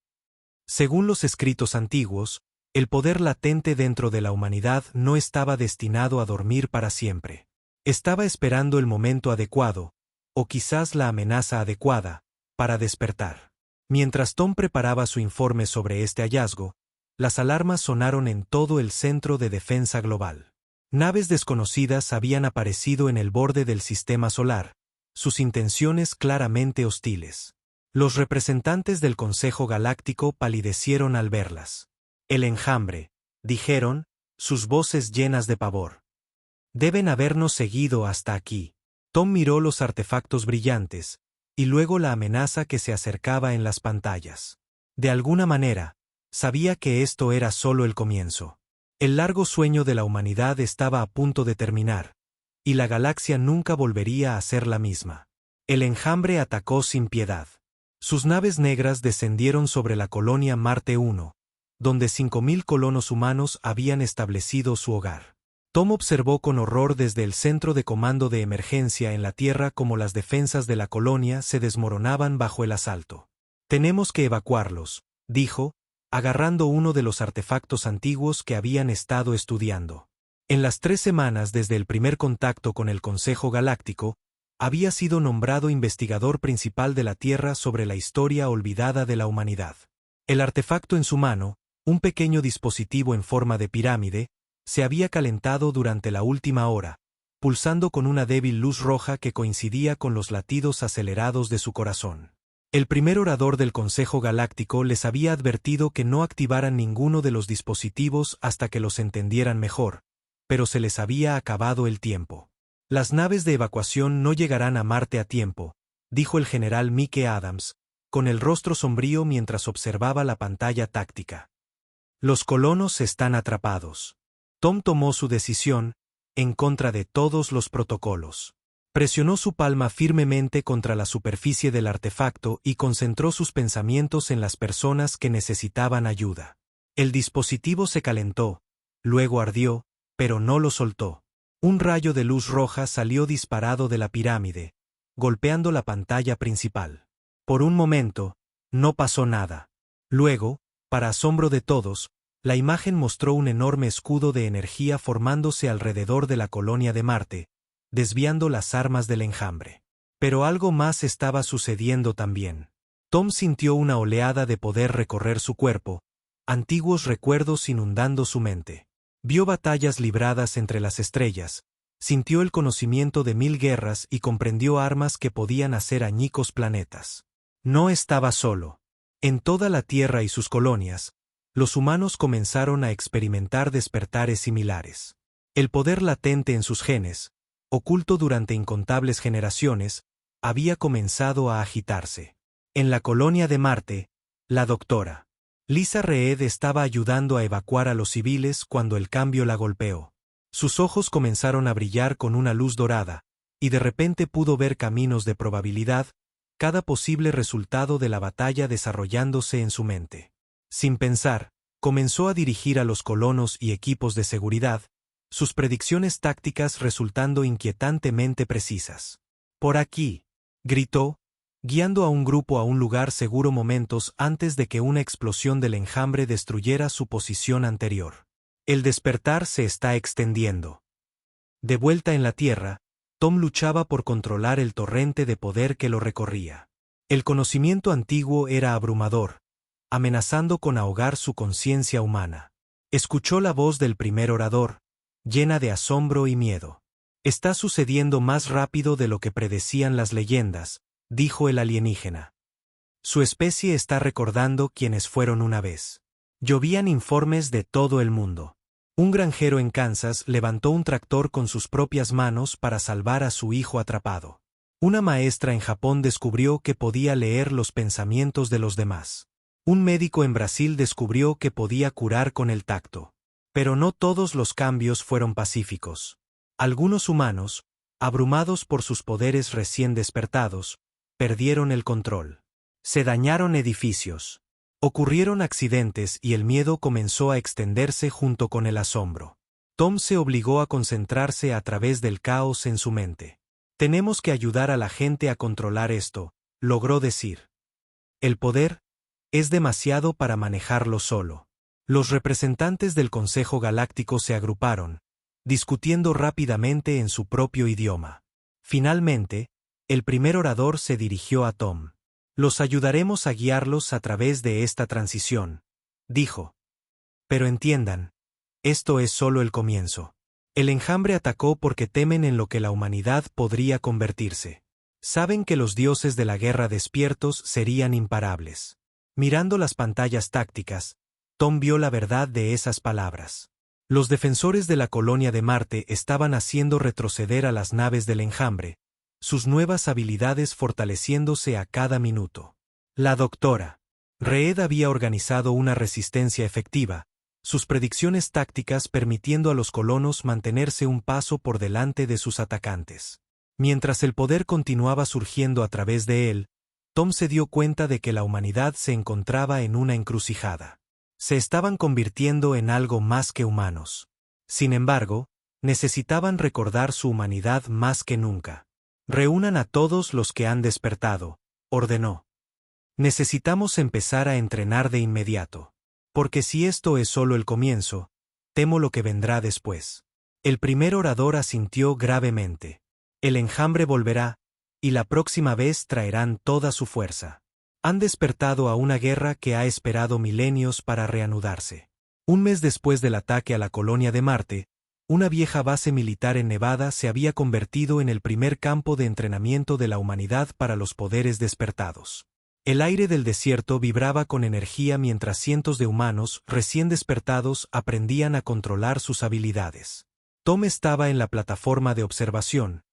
Según los escritos antiguos, el poder latente dentro de la humanidad no estaba destinado a dormir para siempre. Estaba esperando el momento adecuado, o quizás la amenaza adecuada, para despertar. Mientras Tom preparaba su informe sobre este hallazgo, las alarmas sonaron en todo el Centro de Defensa Global. Naves desconocidas habían aparecido en el borde del sistema solar, sus intenciones claramente hostiles. Los representantes del Consejo Galáctico palidecieron al verlas. El enjambre, dijeron, sus voces llenas de pavor. Deben habernos seguido hasta aquí. Tom miró los artefactos brillantes, y luego la amenaza que se acercaba en las pantallas. De alguna manera, sabía que esto era solo el comienzo. El largo sueño de la humanidad estaba a punto de terminar, y la galaxia nunca volvería a ser la misma. El enjambre atacó sin piedad. Sus naves negras descendieron sobre la colonia Marte 1, donde 5.000 colonos humanos habían establecido su hogar. Tom observó con horror desde el centro de comando de emergencia en la Tierra cómo las defensas de la colonia se desmoronaban bajo el asalto. Tenemos que evacuarlos, dijo, agarrando uno de los artefactos antiguos que habían estado estudiando. En las 3 semanas desde el primer contacto con el Consejo Galáctico, había sido nombrado investigador principal de la Tierra sobre la historia olvidada de la humanidad. El artefacto en su mano, un pequeño dispositivo en forma de pirámide, se había calentado durante la última hora, pulsando con una débil luz roja que coincidía con los latidos acelerados de su corazón. El primer orador del Consejo Galáctico les había advertido que no activaran ninguno de los dispositivos hasta que los entendieran mejor, pero se les había acabado el tiempo. Las naves de evacuación no llegarán a Marte a tiempo, dijo el general Mike Adams, con el rostro sombrío mientras observaba la pantalla táctica. Los colonos están atrapados. Tom tomó su decisión, en contra de todos los protocolos. Presionó su palma firmemente contra la superficie del artefacto y concentró sus pensamientos en las personas que necesitaban ayuda. El dispositivo se calentó, luego ardió, pero no lo soltó. Un rayo de luz roja salió disparado de la pirámide, golpeando la pantalla principal. Por un momento, no pasó nada. Luego, para asombro de todos, la imagen mostró un enorme escudo de energía formándose alrededor de la colonia de Marte, desviando las armas del enjambre. Pero algo más estaba sucediendo también. Tom sintió una oleada de poder recorrer su cuerpo, antiguos recuerdos inundando su mente. Vio batallas libradas entre las estrellas, sintió el conocimiento de 1000 guerras y comprendió armas que podían hacer añicos planetas. No estaba solo. En toda la Tierra y sus colonias, los humanos comenzaron a experimentar despertares similares. El poder latente en sus genes, oculto durante incontables generaciones, había comenzado a agitarse. En la colonia de Marte, la doctora Lisa Reed estaba ayudando a evacuar a los civiles cuando el cambio la golpeó. Sus ojos comenzaron a brillar con una luz dorada, y de repente pudo ver caminos de probabilidad, cada posible resultado de la batalla desarrollándose en su mente. Sin pensar, comenzó a dirigir a los colonos y equipos de seguridad, sus predicciones tácticas resultando inquietantemente precisas. «Por aquí», gritó, guiando a un grupo a un lugar seguro momentos antes de que una explosión del enjambre destruyera su posición anterior. El despertar se está extendiendo. De vuelta en la Tierra, Tom luchaba por controlar el torrente de poder que lo recorría. El conocimiento antiguo era abrumador, amenazando con ahogar su conciencia humana. Escuchó la voz del primer orador, llena de asombro y miedo. «Está sucediendo más rápido de lo que predecían las leyendas», dijo el alienígena. «Su especie está recordando quienes fueron una vez». Llovían informes de todo el mundo. Un granjero en Kansas levantó un tractor con sus propias manos para salvar a su hijo atrapado. Una maestra en Japón descubrió que podía leer los pensamientos de los demás. Un médico en Brasil descubrió que podía curar con el tacto. Pero no todos los cambios fueron pacíficos. Algunos humanos, abrumados por sus poderes recién despertados, perdieron el control. Se dañaron edificios. Ocurrieron accidentes y el miedo comenzó a extenderse junto con el asombro. Tom se obligó a concentrarse a través del caos en su mente. «Tenemos que ayudar a la gente a controlar esto», logró decir. «El poder es demasiado para manejarlo solo». Los representantes del Consejo Galáctico se agruparon, discutiendo rápidamente en su propio idioma. Finalmente, el primer orador se dirigió a Tom. «Los ayudaremos a guiarlos a través de esta transición», dijo. «Pero entiendan, esto es solo el comienzo. El enjambre atacó porque temen en lo que la humanidad podría convertirse. Saben que los dioses de la guerra despiertos serían imparables». Mirando las pantallas tácticas, Tom vio la verdad de esas palabras. Los defensores de la colonia de Marte estaban haciendo retroceder a las naves del enjambre, sus nuevas habilidades fortaleciéndose a cada minuto. La doctora Reed había organizado una resistencia efectiva, sus predicciones tácticas permitiendo a los colonos mantenerse un paso por delante de sus atacantes. Mientras el poder continuaba surgiendo a través de él, Tom se dio cuenta de que la humanidad se encontraba en una encrucijada. Se estaban convirtiendo en algo más que humanos. Sin embargo, necesitaban recordar su humanidad más que nunca. «Reúnan a todos los que han despertado», ordenó. «Necesitamos empezar a entrenar de inmediato. Porque si esto es solo el comienzo, temo lo que vendrá después». El primer orador asintió gravemente. «El enjambre volverá, y la próxima vez traerán toda su fuerza. Han despertado a una guerra que ha esperado milenios para reanudarse». Un mes después del ataque a la colonia de Marte, una vieja base militar en Nevada se había convertido en el primer campo de entrenamiento de la humanidad para los poderes despertados. El aire del desierto vibraba con energía mientras cientos de humanos recién despertados aprendían a controlar sus habilidades. Tom estaba en la plataforma de observación,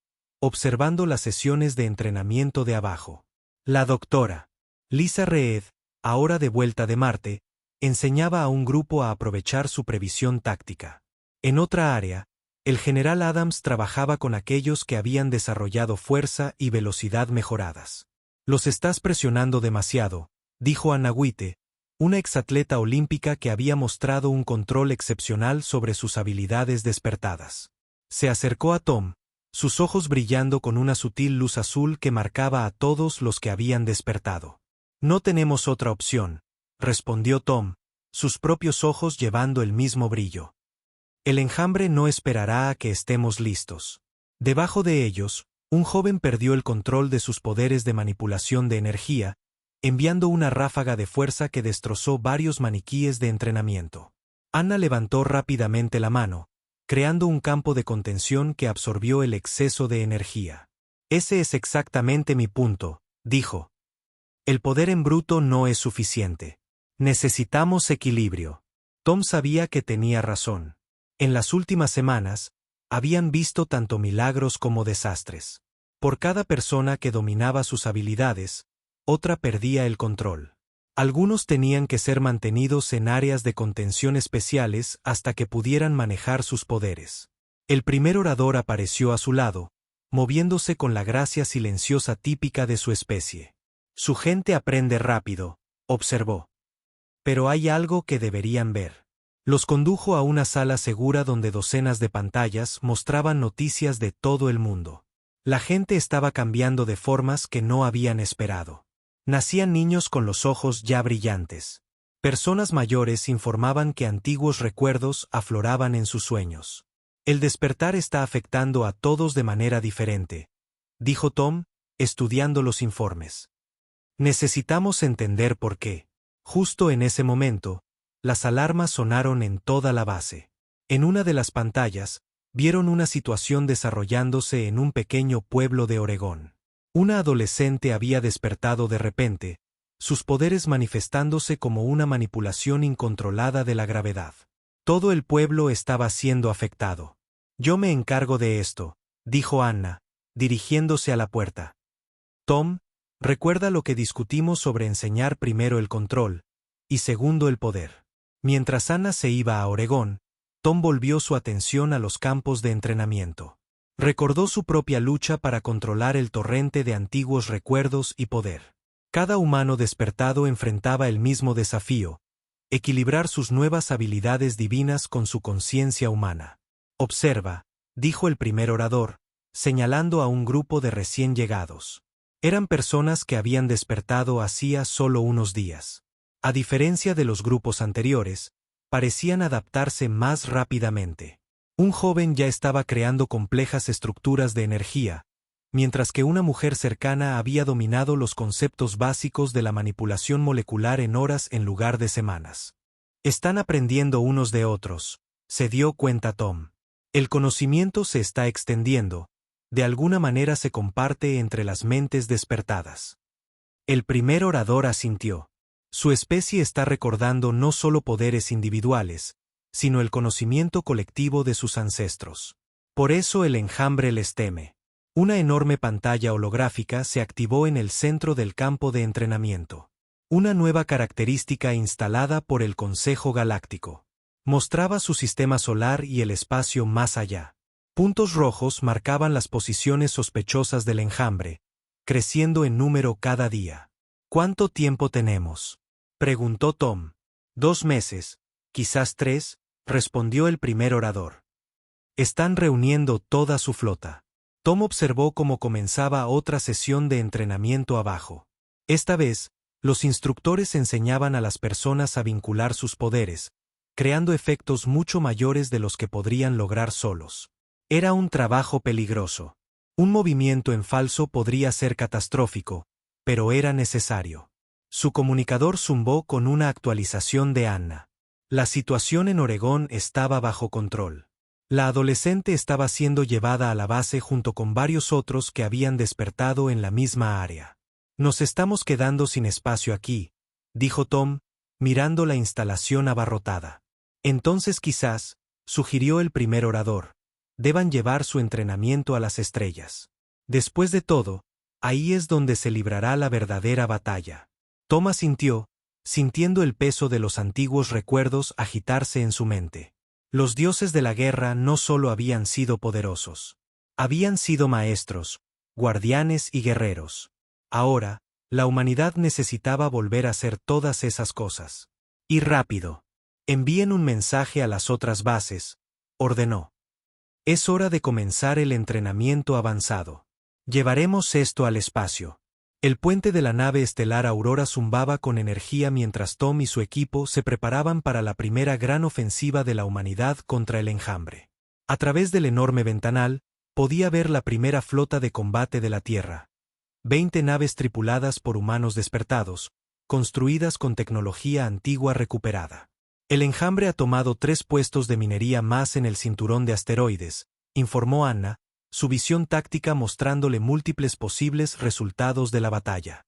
observando las sesiones de entrenamiento de abajo. La doctora Lisa Reed, ahora de vuelta de Marte, enseñaba a un grupo a aprovechar su previsión táctica. En otra área, El general Adams trabajaba con aquellos que habían desarrollado fuerza y velocidad mejoradas. Los estás presionando demasiado, dijo Anna White, una exatleta olímpica que había mostrado un control excepcional sobre sus habilidades despertadas. Se acercó a Tom, sus ojos brillando con una sutil luz azul que marcaba a todos los que habían despertado. No tenemos otra opción, respondió Tom, sus propios ojos llevando el mismo brillo. El enjambre no esperará a que estemos listos. Debajo de ellos, un joven perdió el control de sus poderes de manipulación de energía, enviando una ráfaga de fuerza que destrozó varios maniquíes de entrenamiento. Anna levantó rápidamente la mano, creando un campo de contención que absorbió el exceso de energía. Ese es exactamente mi punto, dijo. El poder en bruto no es suficiente. Necesitamos equilibrio. Tom sabía que tenía razón. En las últimas semanas, habían visto tanto milagros como desastres. Por cada persona que dominaba sus habilidades, otra perdía el control. Algunos tenían que ser mantenidos en áreas de contención especiales hasta que pudieran manejar sus poderes. El primer orador apareció a su lado, moviéndose con la gracia silenciosa típica de su especie. Su gente aprende rápido, observó. Pero hay algo que deberían ver. Los condujo a una sala segura donde docenas de pantallas mostraban noticias de todo el mundo. La gente estaba cambiando de formas que no habían esperado. Nacían niños con los ojos ya brillantes. Personas mayores informaban que antiguos recuerdos afloraban en sus sueños. El despertar está afectando a todos de manera diferente, dijo Tom, estudiando los informes. Necesitamos entender por qué. Justo en ese momento, las alarmas sonaron en toda la base. En una de las pantallas, vieron una situación desarrollándose en un pequeño pueblo de Oregón. Una adolescente había despertado de repente, sus poderes manifestándose como una manipulación incontrolada de la gravedad. Todo el pueblo estaba siendo afectado. Yo me encargo de esto, dijo Anna, dirigiéndose a la puerta. Tom, recuerda lo que discutimos sobre enseñar primero el control, y segundo el poder. Mientras Anna se iba a Oregón, Tom volvió su atención a los campos de entrenamiento. Recordó su propia lucha para controlar el torrente de antiguos recuerdos y poder. Cada humano despertado enfrentaba el mismo desafío, equilibrar sus nuevas habilidades divinas con su conciencia humana. Observa, dijo el primer orador, señalando a un grupo de recién llegados. Eran personas que habían despertado hacía solo unos días. A diferencia de los grupos anteriores, parecían adaptarse más rápidamente. Un joven ya estaba creando complejas estructuras de energía, mientras que una mujer cercana había dominado los conceptos básicos de la manipulación molecular en horas en lugar de semanas. Están aprendiendo unos de otros, se dio cuenta Tom. El conocimiento se está extendiendo, de alguna manera se comparte entre las mentes despertadas. El primer orador asintió. Su especie está recordando no solo poderes individuales, sino el conocimiento colectivo de sus ancestros. Por eso el enjambre les teme. Una enorme pantalla holográfica se activó en el centro del campo de entrenamiento. Una nueva característica instalada por el Consejo Galáctico. Mostraba su sistema solar y el espacio más allá. Puntos rojos marcaban las posiciones sospechosas del enjambre, creciendo en número cada día. ¿Cuánto tiempo tenemos?, preguntó Tom. 2 meses, quizás 3, respondió el primer orador. Están reuniendo toda su flota. Tom observó cómo comenzaba otra sesión de entrenamiento abajo. Esta vez, los instructores enseñaban a las personas a vincular sus poderes, creando efectos mucho mayores de los que podrían lograr solos. Era un trabajo peligroso. Un movimiento en falso podría ser catastrófico, pero era necesario. Su comunicador zumbó con una actualización de Anna. La situación en Oregón estaba bajo control. La adolescente estaba siendo llevada a la base junto con varios otros que habían despertado en la misma área. Nos estamos quedando sin espacio aquí, dijo Tom, mirando la instalación abarrotada. Entonces quizás, sugirió el primer orador, deban llevar su entrenamiento a las estrellas. Después de todo, ahí es donde se librará la verdadera batalla. Tom asintió, sintiendo el peso de los antiguos recuerdos agitarse en su mente. Los dioses de la guerra no solo habían sido poderosos. Habían sido maestros, guardianes y guerreros. Ahora, la humanidad necesitaba volver a ser todas esas cosas. Y rápido. Envíen un mensaje a las otras bases, ordenó. Es hora de comenzar el entrenamiento avanzado. Llevaremos esto al espacio. El puente de la nave estelar Aurora zumbaba con energía mientras Tom y su equipo se preparaban para la primera gran ofensiva de la humanidad contra el enjambre. A través del enorme ventanal, podía ver la primera flota de combate de la Tierra. 20 naves tripuladas por humanos despertados, construidas con tecnología antigua recuperada. El enjambre ha tomado 3 puestos de minería más en el cinturón de asteroides, informó Anna, su visión táctica mostrándole múltiples posibles resultados de la batalla.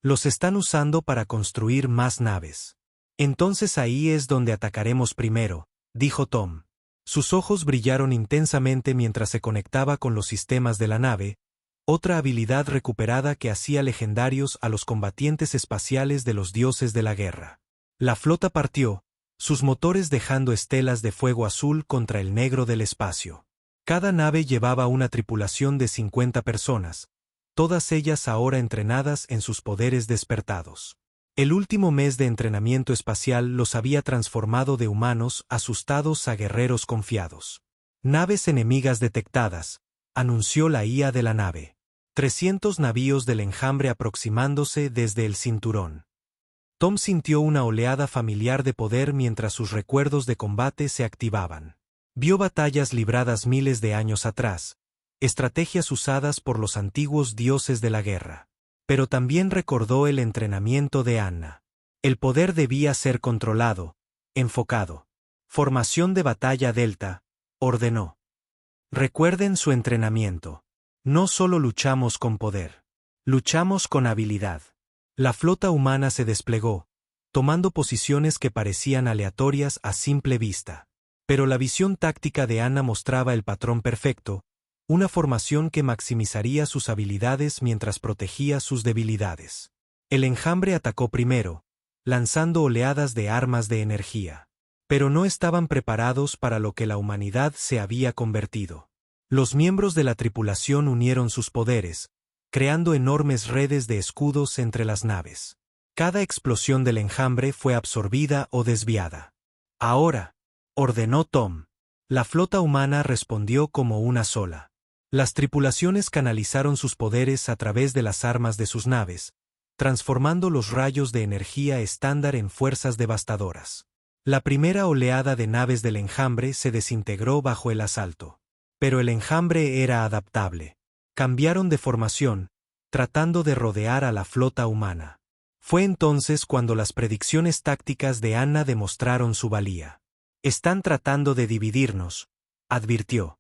Los están usando para construir más naves. Entonces ahí es donde atacaremos primero, dijo Tom. Sus ojos brillaron intensamente mientras se conectaba con los sistemas de la nave, otra habilidad recuperada que hacía legendarios a los combatientes espaciales de los dioses de la guerra. La flota partió, sus motores dejando estelas de fuego azul contra el negro del espacio. Cada nave llevaba una tripulación de 50 personas, todas ellas ahora entrenadas en sus poderes despertados. El último mes de entrenamiento espacial los había transformado de humanos asustados a guerreros confiados. Naves enemigas detectadas, anunció la IA de la nave. 300 navíos del enjambre aproximándose desde el cinturón. Tom sintió una oleada familiar de poder mientras sus recuerdos de combate se activaban. Vio batallas libradas miles de años atrás, estrategias usadas por los antiguos dioses de la guerra. Pero también recordó el entrenamiento de Anna. El poder debía ser controlado, enfocado. Formación de batalla Delta, ordenó. Recuerden su entrenamiento. No solo luchamos con poder. Luchamos con habilidad. La flota humana se desplegó, tomando posiciones que parecían aleatorias a simple vista. Pero la visión táctica de Anna mostraba el patrón perfecto, una formación que maximizaría sus habilidades mientras protegía sus debilidades. El enjambre atacó primero, lanzando oleadas de armas de energía. Pero no estaban preparados para lo que la humanidad se había convertido. Los miembros de la tripulación unieron sus poderes, creando enormes redes de escudos entre las naves. Cada explosión del enjambre fue absorbida o desviada. Ahora, ordenó Tom. La flota humana respondió como una sola. Las tripulaciones canalizaron sus poderes a través de las armas de sus naves, transformando los rayos de energía estándar en fuerzas devastadoras. La primera oleada de naves del enjambre se desintegró bajo el asalto. Pero el enjambre era adaptable. Cambiaron de formación, tratando de rodear a la flota humana. Fue entonces cuando las predicciones tácticas de Anna demostraron su valía. Están tratando de dividirnos, advirtió.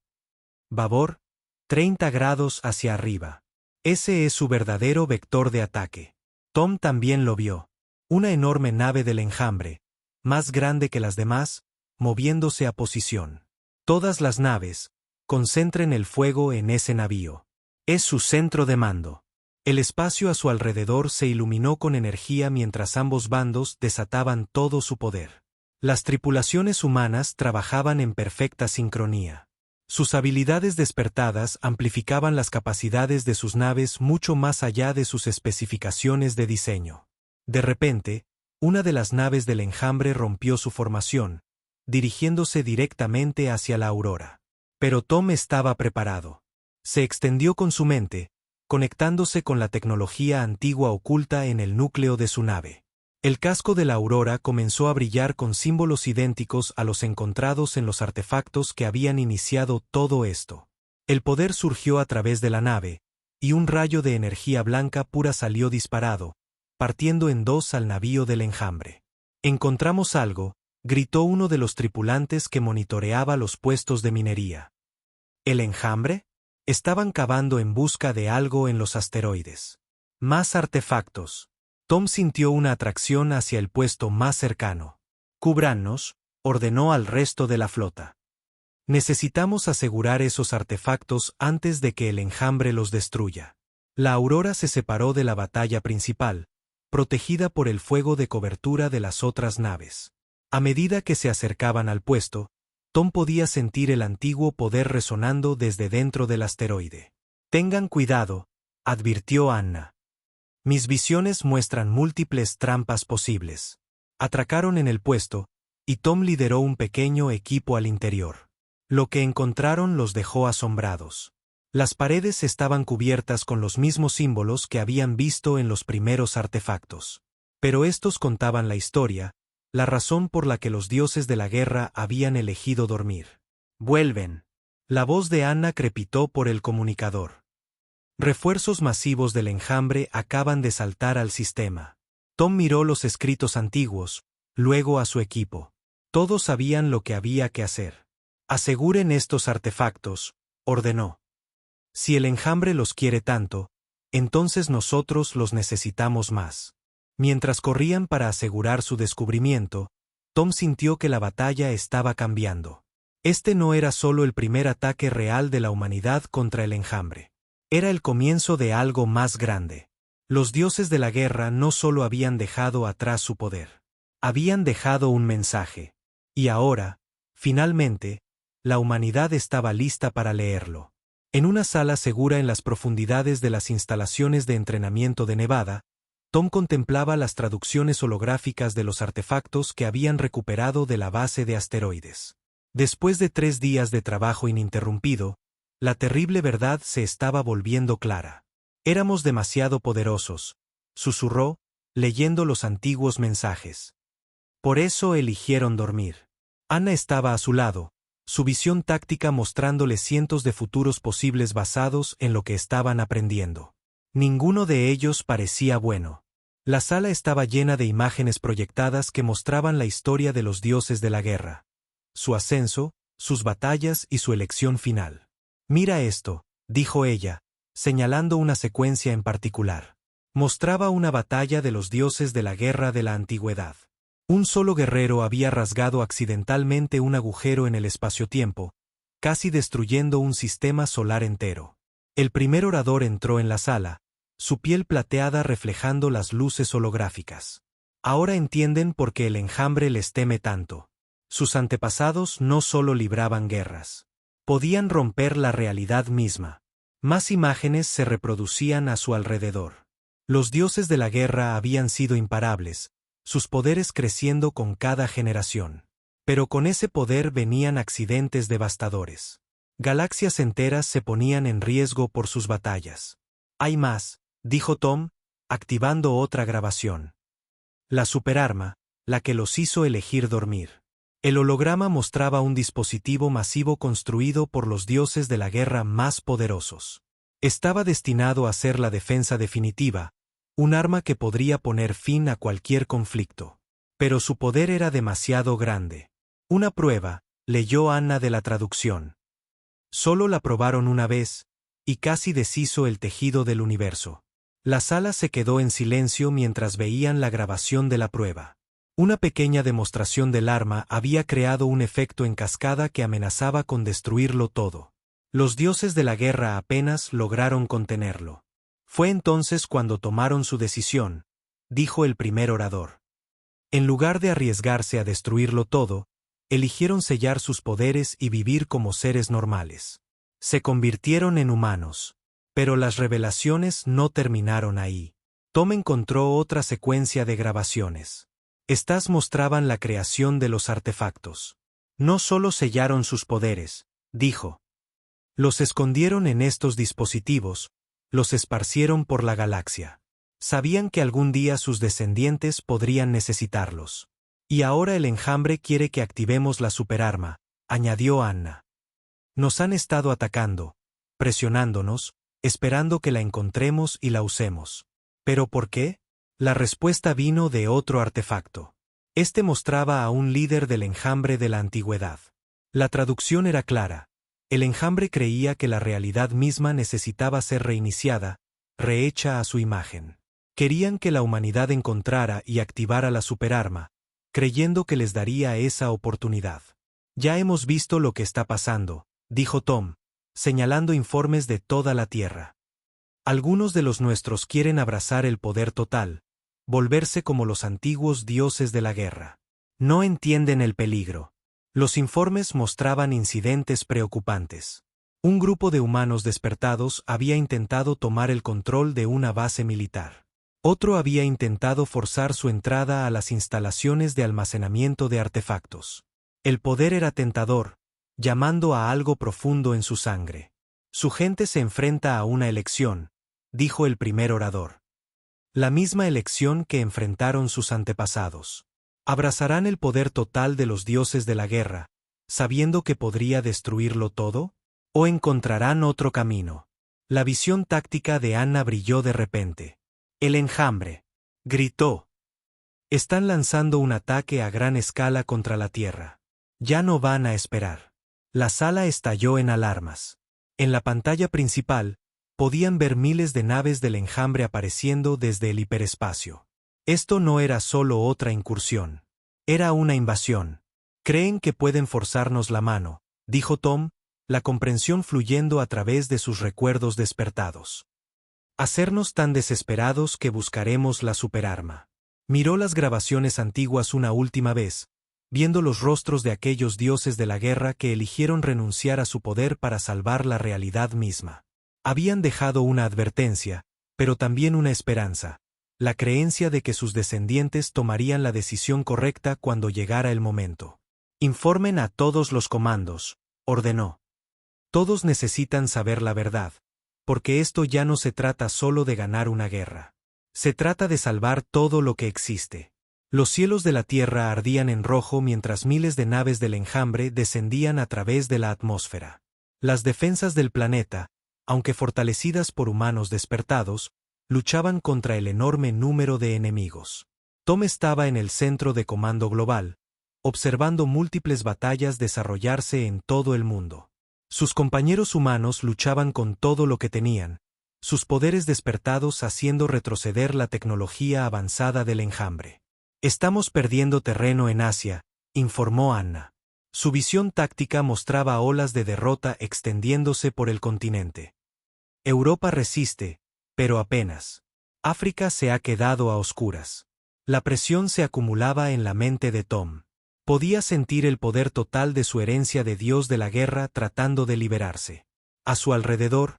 Babor, 30 grados hacia arriba. Ese es su verdadero vector de ataque. Tom también lo vio. Una enorme nave del enjambre, más grande que las demás, moviéndose a posición. Todas las naves, concentren el fuego en ese navío. Es su centro de mando. El espacio a su alrededor se iluminó con energía mientras ambos bandos desataban todo su poder. Las tripulaciones humanas trabajaban en perfecta sincronía. Sus habilidades despertadas amplificaban las capacidades de sus naves mucho más allá de sus especificaciones de diseño. De repente, una de las naves del enjambre rompió su formación, dirigiéndose directamente hacia la Aurora. Pero Tom estaba preparado. Se extendió con su mente, conectándose con la tecnología antigua oculta en el núcleo de su nave. El casco de la Aurora comenzó a brillar con símbolos idénticos a los encontrados en los artefactos que habían iniciado todo esto. El poder surgió a través de la nave, y un rayo de energía blanca pura salió disparado, partiendo en dos al navío del enjambre. «Encontramos algo», gritó uno de los tripulantes que monitoreaba los puestos de minería. ¿El enjambre? Estaban cavando en busca de algo en los asteroides. Más artefactos. Tom sintió una atracción hacia el puesto más cercano. «Cúbrannos», ordenó al resto de la flota. «Necesitamos asegurar esos artefactos antes de que el enjambre los destruya». La Aurora se separó de la batalla principal, protegida por el fuego de cobertura de las otras naves. A medida que se acercaban al puesto, Tom podía sentir el antiguo poder resonando desde dentro del asteroide. Tengan cuidado, advirtió Anna. Mis visiones muestran múltiples trampas posibles. Atracaron en el puesto, y Tom lideró un pequeño equipo al interior. Lo que encontraron los dejó asombrados. Las paredes estaban cubiertas con los mismos símbolos que habían visto en los primeros artefactos. Pero estos contaban la historia, la razón por la que los dioses de la guerra habían elegido dormir. Vuelven. La voz de Anna crepitó por el comunicador. Refuerzos masivos del enjambre acaban de saltar al sistema. Tom miró los escritos antiguos, luego a su equipo. Todos sabían lo que había que hacer. Aseguren estos artefactos, ordenó. Si el enjambre los quiere tanto, entonces nosotros los necesitamos más. Mientras corrían para asegurar su descubrimiento, Tom sintió que la batalla estaba cambiando. Este no era solo el primer ataque real de la humanidad contra el enjambre. Era el comienzo de algo más grande. Los dioses de la guerra no solo habían dejado atrás su poder. Habían dejado un mensaje. Y ahora, finalmente, la humanidad estaba lista para leerlo. En una sala segura en las profundidades de las instalaciones de entrenamiento de Nevada, Tom contemplaba las traducciones holográficas de los artefactos que habían recuperado de la base de asteroides. Después de 3 días de trabajo ininterrumpido, la terrible verdad se estaba volviendo clara. Éramos demasiado poderosos, susurró, leyendo los antiguos mensajes. Por eso eligieron dormir. Anna estaba a su lado, su visión táctica mostrándole cientos de futuros posibles basados en lo que estaban aprendiendo. Ninguno de ellos parecía bueno. La sala estaba llena de imágenes proyectadas que mostraban la historia de los dioses de la guerra, su ascenso, sus batallas y su elección final. Mira esto, dijo ella, señalando una secuencia en particular. Mostraba una batalla de los dioses de la guerra de la antigüedad. Un solo guerrero había rasgado accidentalmente un agujero en el espacio-tiempo, casi destruyendo un sistema solar entero. El primer orador entró en la sala, su piel plateada reflejando las luces holográficas. Ahora entienden por qué el enjambre les teme tanto. Sus antepasados no solo libraban guerras. Podían romper la realidad misma. Más imágenes se reproducían a su alrededor. Los dioses de la guerra habían sido imparables, sus poderes creciendo con cada generación. Pero con ese poder venían accidentes devastadores. Galaxias enteras se ponían en riesgo por sus batallas. Hay más, dijo Tom, activando otra grabación. La superarma, la que los hizo elegir dormir. El holograma mostraba un dispositivo masivo construido por los dioses de la guerra más poderosos. Estaba destinado a ser la defensa definitiva, un arma que podría poner fin a cualquier conflicto. Pero su poder era demasiado grande. Una prueba, leyó Anna de la traducción. Solo la probaron una vez, y casi deshizo el tejido del universo. La sala se quedó en silencio mientras veían la grabación de la prueba. Una pequeña demostración del arma había creado un efecto en cascada que amenazaba con destruirlo todo. Los dioses de la guerra apenas lograron contenerlo. Fue entonces cuando tomaron su decisión, dijo el primer orador. En lugar de arriesgarse a destruirlo todo, eligieron sellar sus poderes y vivir como seres normales. Se convirtieron en humanos. Pero las revelaciones no terminaron ahí. Tom encontró otra secuencia de grabaciones. Estas mostraban la creación de los artefactos. No solo sellaron sus poderes, dijo. Los escondieron en estos dispositivos, los esparcieron por la galaxia. Sabían que algún día sus descendientes podrían necesitarlos. Y ahora el enjambre quiere que activemos la superarma, añadió Anna. Nos han estado atacando, presionándonos, esperando que la encontremos y la usemos. ¿Pero por qué? La respuesta vino de otro artefacto. Este mostraba a un líder del enjambre de la antigüedad. La traducción era clara. El enjambre creía que la realidad misma necesitaba ser reiniciada, rehecha a su imagen. Querían que la humanidad encontrara y activara la superarma, creyendo que les daría esa oportunidad. Ya hemos visto lo que está pasando, dijo Tom, señalando informes de toda la Tierra. Algunos de los nuestros quieren abrazar el poder total, volverse como los antiguos dioses de la guerra. No entienden el peligro. Los informes mostraban incidentes preocupantes. Un grupo de humanos despertados había intentado tomar el control de una base militar. Otro había intentado forzar su entrada a las instalaciones de almacenamiento de artefactos. El poder era tentador, llamando a algo profundo en su sangre. Su gente se enfrenta a una elección, dijo el primer orador. La misma elección que enfrentaron sus antepasados. ¿Abrazarán el poder total de los dioses de la guerra, sabiendo que podría destruirlo todo? ¿O encontrarán otro camino? La visión táctica de Anna brilló de repente. El enjambre. Gritó. Están lanzando un ataque a gran escala contra la Tierra. Ya no van a esperar. La sala estalló en alarmas. En la pantalla principal, podían ver miles de naves del enjambre apareciendo desde el hiperespacio. Esto no era solo otra incursión. Era una invasión. Creen que pueden forzarnos la mano, dijo Tom, la comprensión fluyendo a través de sus recuerdos despertados. Hacernos tan desesperados que buscaremos la superarma. Miró las grabaciones antiguas una última vez, viendo los rostros de aquellos dioses de la guerra que eligieron renunciar a su poder para salvar la realidad misma. Habían dejado una advertencia, pero también una esperanza, la creencia de que sus descendientes tomarían la decisión correcta cuando llegara el momento. Informen a todos los comandos, ordenó. Todos necesitan saber la verdad, porque esto ya no se trata solo de ganar una guerra. Se trata de salvar todo lo que existe. Los cielos de la Tierra ardían en rojo mientras miles de naves del enjambre descendían a través de la atmósfera. Las defensas del planeta, aunque fortalecidas por humanos despertados, luchaban contra el enorme número de enemigos. Tom estaba en el centro de comando global, observando múltiples batallas desarrollarse en todo el mundo. Sus compañeros humanos luchaban con todo lo que tenían, sus poderes despertados haciendo retroceder la tecnología avanzada del enjambre. Estamos perdiendo terreno en Asia, informó Anna. Su visión táctica mostraba olas de derrota extendiéndose por el continente. Europa resiste, pero apenas. África se ha quedado a oscuras. La presión se acumulaba en la mente de Tom. Podía sentir el poder total de su herencia de dios de la guerra tratando de liberarse. A su alrededor,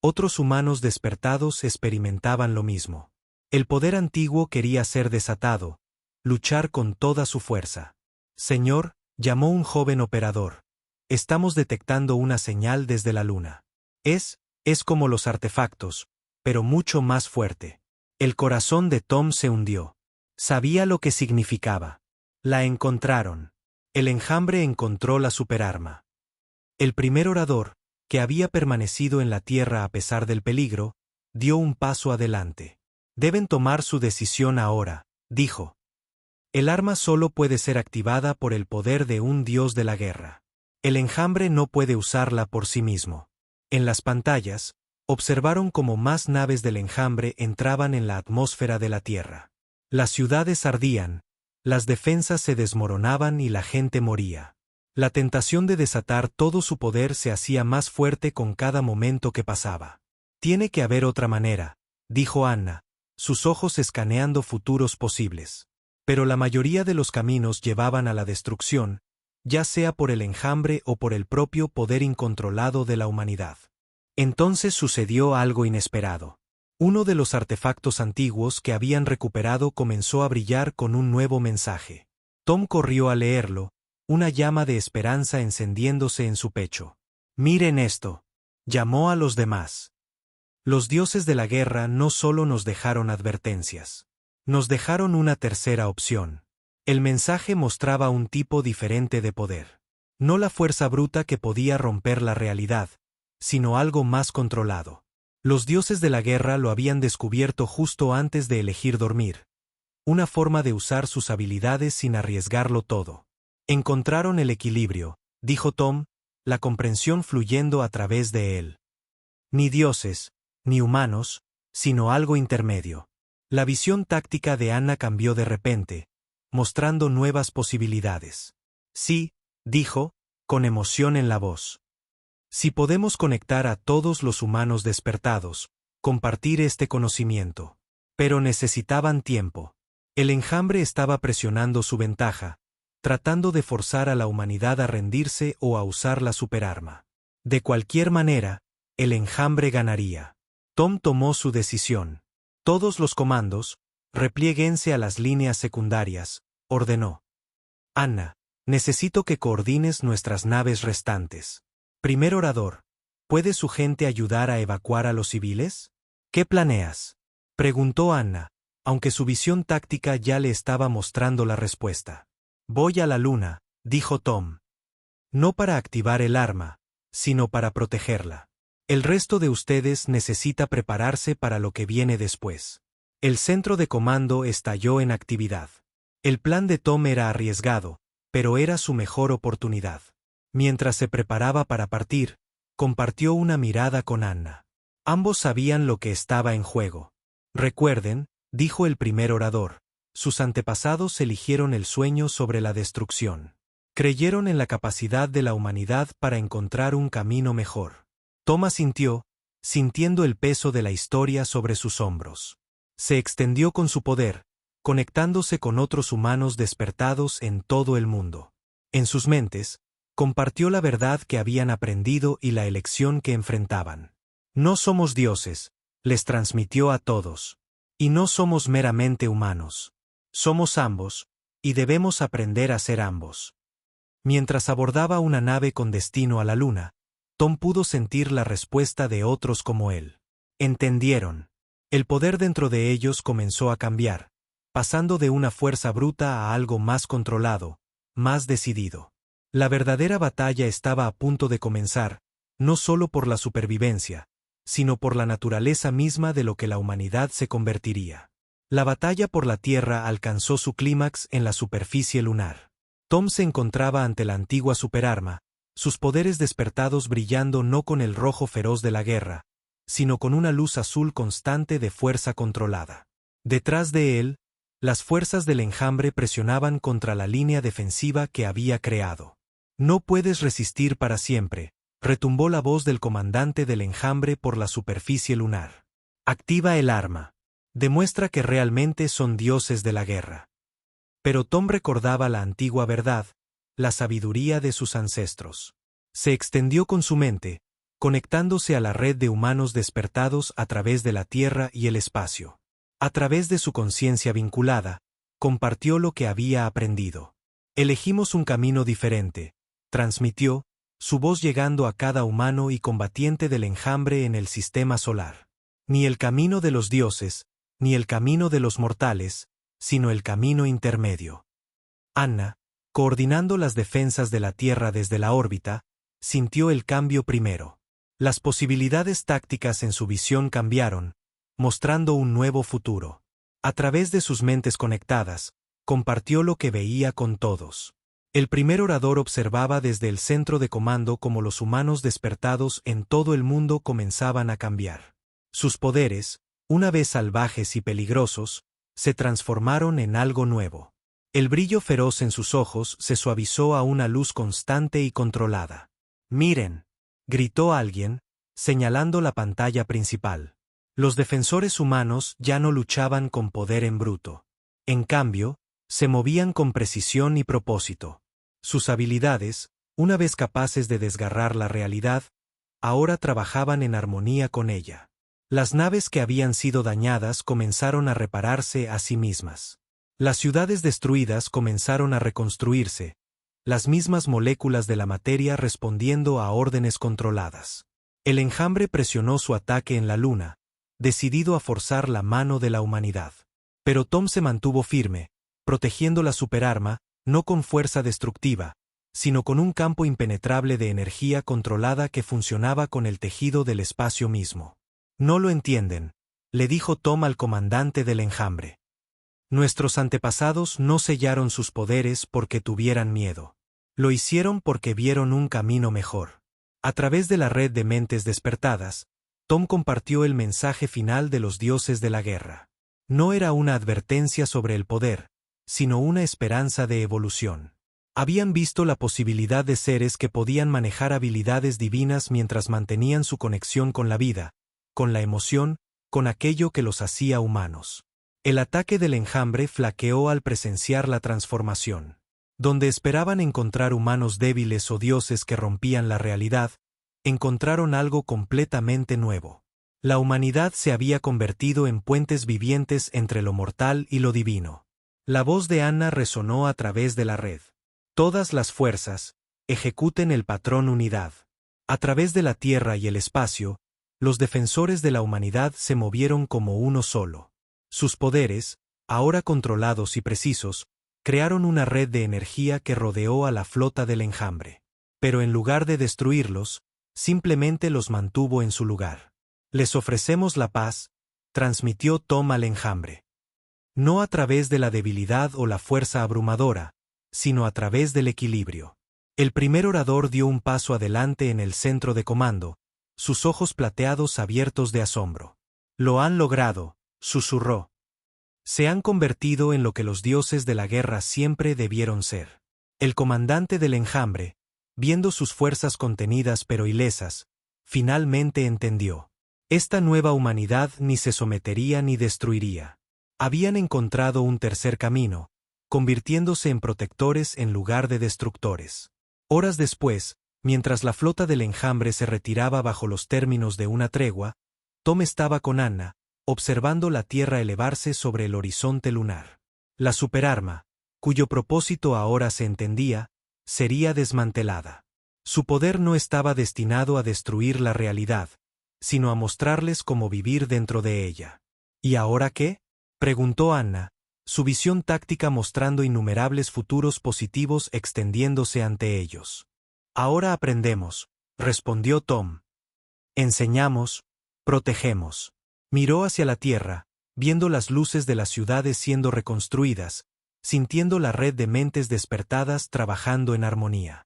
otros humanos despertados experimentaban lo mismo. El poder antiguo quería ser desatado, luchar con toda su fuerza. Señor, llamó un joven operador. Estamos detectando una señal desde la luna. Es como los artefactos, pero mucho más fuerte. El corazón de Tom se hundió. Sabía lo que significaba. La encontraron. El enjambre encontró la superarma. El primer orador, que había permanecido en la Tierra a pesar del peligro, dio un paso adelante. Deben tomar su decisión ahora, dijo. El arma solo puede ser activada por el poder de un dios de la guerra. El enjambre no puede usarla por sí mismo. En las pantallas, observaron cómo más naves del enjambre entraban en la atmósfera de la Tierra. Las ciudades ardían, las defensas se desmoronaban y la gente moría. La tentación de desatar todo su poder se hacía más fuerte con cada momento que pasaba. Tiene que haber otra manera, dijo Anna, sus ojos escaneando futuros posibles. Pero la mayoría de los caminos llevaban a la destrucción, ya sea por el enjambre o por el propio poder incontrolado de la humanidad. Entonces sucedió algo inesperado. Uno de los artefactos antiguos que habían recuperado comenzó a brillar con un nuevo mensaje. Tom corrió a leerlo, una llama de esperanza encendiéndose en su pecho. Miren esto. Llamó a los demás. Los dioses de la guerra no solo nos dejaron advertencias. Nos dejaron una tercera opción. El mensaje mostraba un tipo diferente de poder. No la fuerza bruta que podía romper la realidad, sino algo más controlado. Los dioses de la guerra lo habían descubierto justo antes de elegir dormir. Una forma de usar sus habilidades sin arriesgarlo todo. Encontraron el equilibrio, dijo Tom, la comprensión fluyendo a través de él. Ni dioses, ni humanos, sino algo intermedio. La visión táctica de Anna cambió de repente, mostrando nuevas posibilidades. Sí, dijo, con emoción en la voz. Si podemos conectar a todos los humanos despertados, compartir este conocimiento. Pero necesitaban tiempo. El enjambre estaba presionando su ventaja, tratando de forzar a la humanidad a rendirse o a usar la superarma. De cualquier manera, el enjambre ganaría. Tom tomó su decisión. Todos los comandos, replieguense a las líneas secundarias, ordenó. Anna, necesito que coordines nuestras naves restantes. Primer orador, ¿puede su gente ayudar a evacuar a los civiles? ¿Qué planeas? Preguntó Anna, aunque su visión táctica ya le estaba mostrando la respuesta. Voy a la luna, dijo Tom. No para activar el arma, sino para protegerla. El resto de ustedes necesita prepararse para lo que viene después. El centro de comando estalló en actividad. El plan de Tom era arriesgado, pero era su mejor oportunidad. Mientras se preparaba para partir, compartió una mirada con Anna. Ambos sabían lo que estaba en juego. Recuerden, dijo el primer orador, sus antepasados eligieron el sueño sobre la destrucción. Creyeron en la capacidad de la humanidad para encontrar un camino mejor. Tom asintió, sintiendo el peso de la historia sobre sus hombros. Se extendió con su poder, conectándose con otros humanos despertados en todo el mundo. En sus mentes, compartió la verdad que habían aprendido y la elección que enfrentaban. No somos dioses, les transmitió a todos. Y no somos meramente humanos. Somos ambos, y debemos aprender a ser ambos. Mientras abordaba una nave con destino a la luna, Tom pudo sentir la respuesta de otros como él. Entendieron. El poder dentro de ellos comenzó a cambiar, pasando de una fuerza bruta a algo más controlado, más decidido. La verdadera batalla estaba a punto de comenzar, no solo por la supervivencia, sino por la naturaleza misma de lo que la humanidad se convertiría. La batalla por la Tierra alcanzó su clímax en la superficie lunar. Tom se encontraba ante la antigua superarma, sus poderes despertados brillando no con el rojo feroz de la guerra, sino con una luz azul constante de fuerza controlada. Detrás de él, las fuerzas del enjambre presionaban contra la línea defensiva que había creado. No puedes resistir para siempre, retumbó la voz del comandante del enjambre por la superficie lunar. Activa el arma. Demuestra que realmente son dioses de la guerra. Pero Tom recordaba la antigua verdad, la sabiduría de sus ancestros. Se extendió con su mente, conectándose a la red de humanos despertados a través de la Tierra y el espacio. A través de su conciencia vinculada, compartió lo que había aprendido. Elegimos un camino diferente, transmitió, su voz llegando a cada humano y combatiente del enjambre en el sistema solar. Ni el camino de los dioses, ni el camino de los mortales, sino el camino intermedio. Anna, coordinando las defensas de la Tierra desde la órbita, sintió el cambio primero. Las posibilidades tácticas en su visión cambiaron, mostrando un nuevo futuro. A través de sus mentes conectadas, compartió lo que veía con todos. El primer orador observaba desde el centro de comando cómo los humanos despertados en todo el mundo comenzaban a cambiar. Sus poderes, una vez salvajes y peligrosos, se transformaron en algo nuevo. El brillo feroz en sus ojos se suavizó a una luz constante y controlada. «Miren», gritó alguien, señalando la pantalla principal. Los defensores humanos ya no luchaban con poder en bruto. En cambio, se movían con precisión y propósito. Sus habilidades, una vez capaces de desgarrar la realidad, ahora trabajaban en armonía con ella. Las naves que habían sido dañadas comenzaron a repararse a sí mismas. Las ciudades destruidas comenzaron a reconstruirse, las mismas moléculas de la materia respondiendo a órdenes controladas. El enjambre presionó su ataque en la luna, decidido a forzar la mano de la humanidad. Pero Tom se mantuvo firme, protegiendo la superarma, no con fuerza destructiva, sino con un campo impenetrable de energía controlada que funcionaba con el tejido del espacio mismo. «No lo entienden», le dijo Tom al comandante del enjambre. «Nuestros antepasados no sellaron sus poderes porque tuvieran miedo. Lo hicieron porque vieron un camino mejor». A través de la red de mentes despertadas, Tom compartió el mensaje final de los dioses de la guerra. No era una advertencia sobre el poder, sino una esperanza de evolución. Habían visto la posibilidad de seres que podían manejar habilidades divinas mientras mantenían su conexión con la vida, con la emoción, con aquello que los hacía humanos. El ataque del enjambre flaqueó al presenciar la transformación. Donde esperaban encontrar humanos débiles o dioses que rompían la realidad, encontraron algo completamente nuevo. La humanidad se había convertido en puentes vivientes entre lo mortal y lo divino. La voz de Anna resonó a través de la red. Todas las fuerzas, ejecuten el patrón unidad. A través de la tierra y el espacio, los defensores de la humanidad se movieron como uno solo. Sus poderes, ahora controlados y precisos, crearon una red de energía que rodeó a la flota del enjambre. Pero en lugar de destruirlos, simplemente los mantuvo en su lugar. Les ofrecemos la paz, transmitió Tom al enjambre. No a través de la debilidad o la fuerza abrumadora, sino a través del equilibrio. El primer orador dio un paso adelante en el centro de comando, sus ojos plateados abiertos de asombro. Lo han logrado, susurró. Se han convertido en lo que los dioses de la guerra siempre debieron ser. El comandante del enjambre, viendo sus fuerzas contenidas pero ilesas, finalmente entendió. Esta nueva humanidad ni se sometería ni destruiría. Habían encontrado un tercer camino, convirtiéndose en protectores en lugar de destructores. Horas después, mientras la flota del enjambre se retiraba bajo los términos de una tregua, Tom estaba con Anna, observando la Tierra elevarse sobre el horizonte lunar. La superarma, cuyo propósito ahora se entendía, sería desmantelada. Su poder no estaba destinado a destruir la realidad, sino a mostrarles cómo vivir dentro de ella. ¿Y ahora qué?, preguntó Anna, su visión táctica mostrando innumerables futuros positivos extendiéndose ante ellos. Ahora aprendemos, respondió Tom. Enseñamos, protegemos. Miró hacia la tierra, viendo las luces de las ciudades siendo reconstruidas, sintiendo la red de mentes despertadas trabajando en armonía.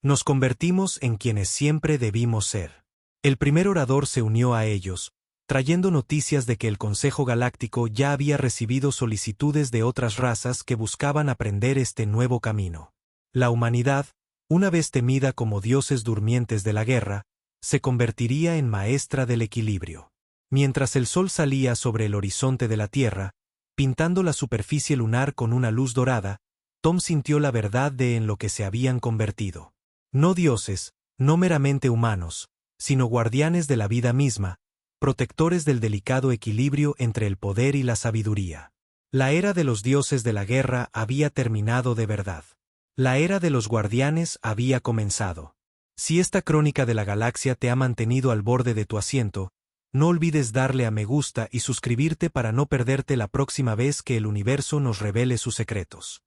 Nos convertimos en quienes siempre debimos ser. El primer orador se unió a ellos, trayendo noticias de que el Consejo Galáctico ya había recibido solicitudes de otras razas que buscaban aprender este nuevo camino. La humanidad, una vez temida como dioses durmientes de la guerra, se convertiría en maestra del equilibrio. Mientras el sol salía sobre el horizonte de la Tierra, pintando la superficie lunar con una luz dorada, Tom sintió la verdad de en lo que se habían convertido. No dioses, no meramente humanos, sino guardianes de la vida misma, protectores del delicado equilibrio entre el poder y la sabiduría. La era de los dioses de la guerra había terminado de verdad. La era de los guardianes había comenzado. Si esta crónica de la galaxia te ha mantenido al borde de tu asiento, no olvides darle a me gusta y suscribirte para no perderte la próxima vez que el universo nos revele sus secretos.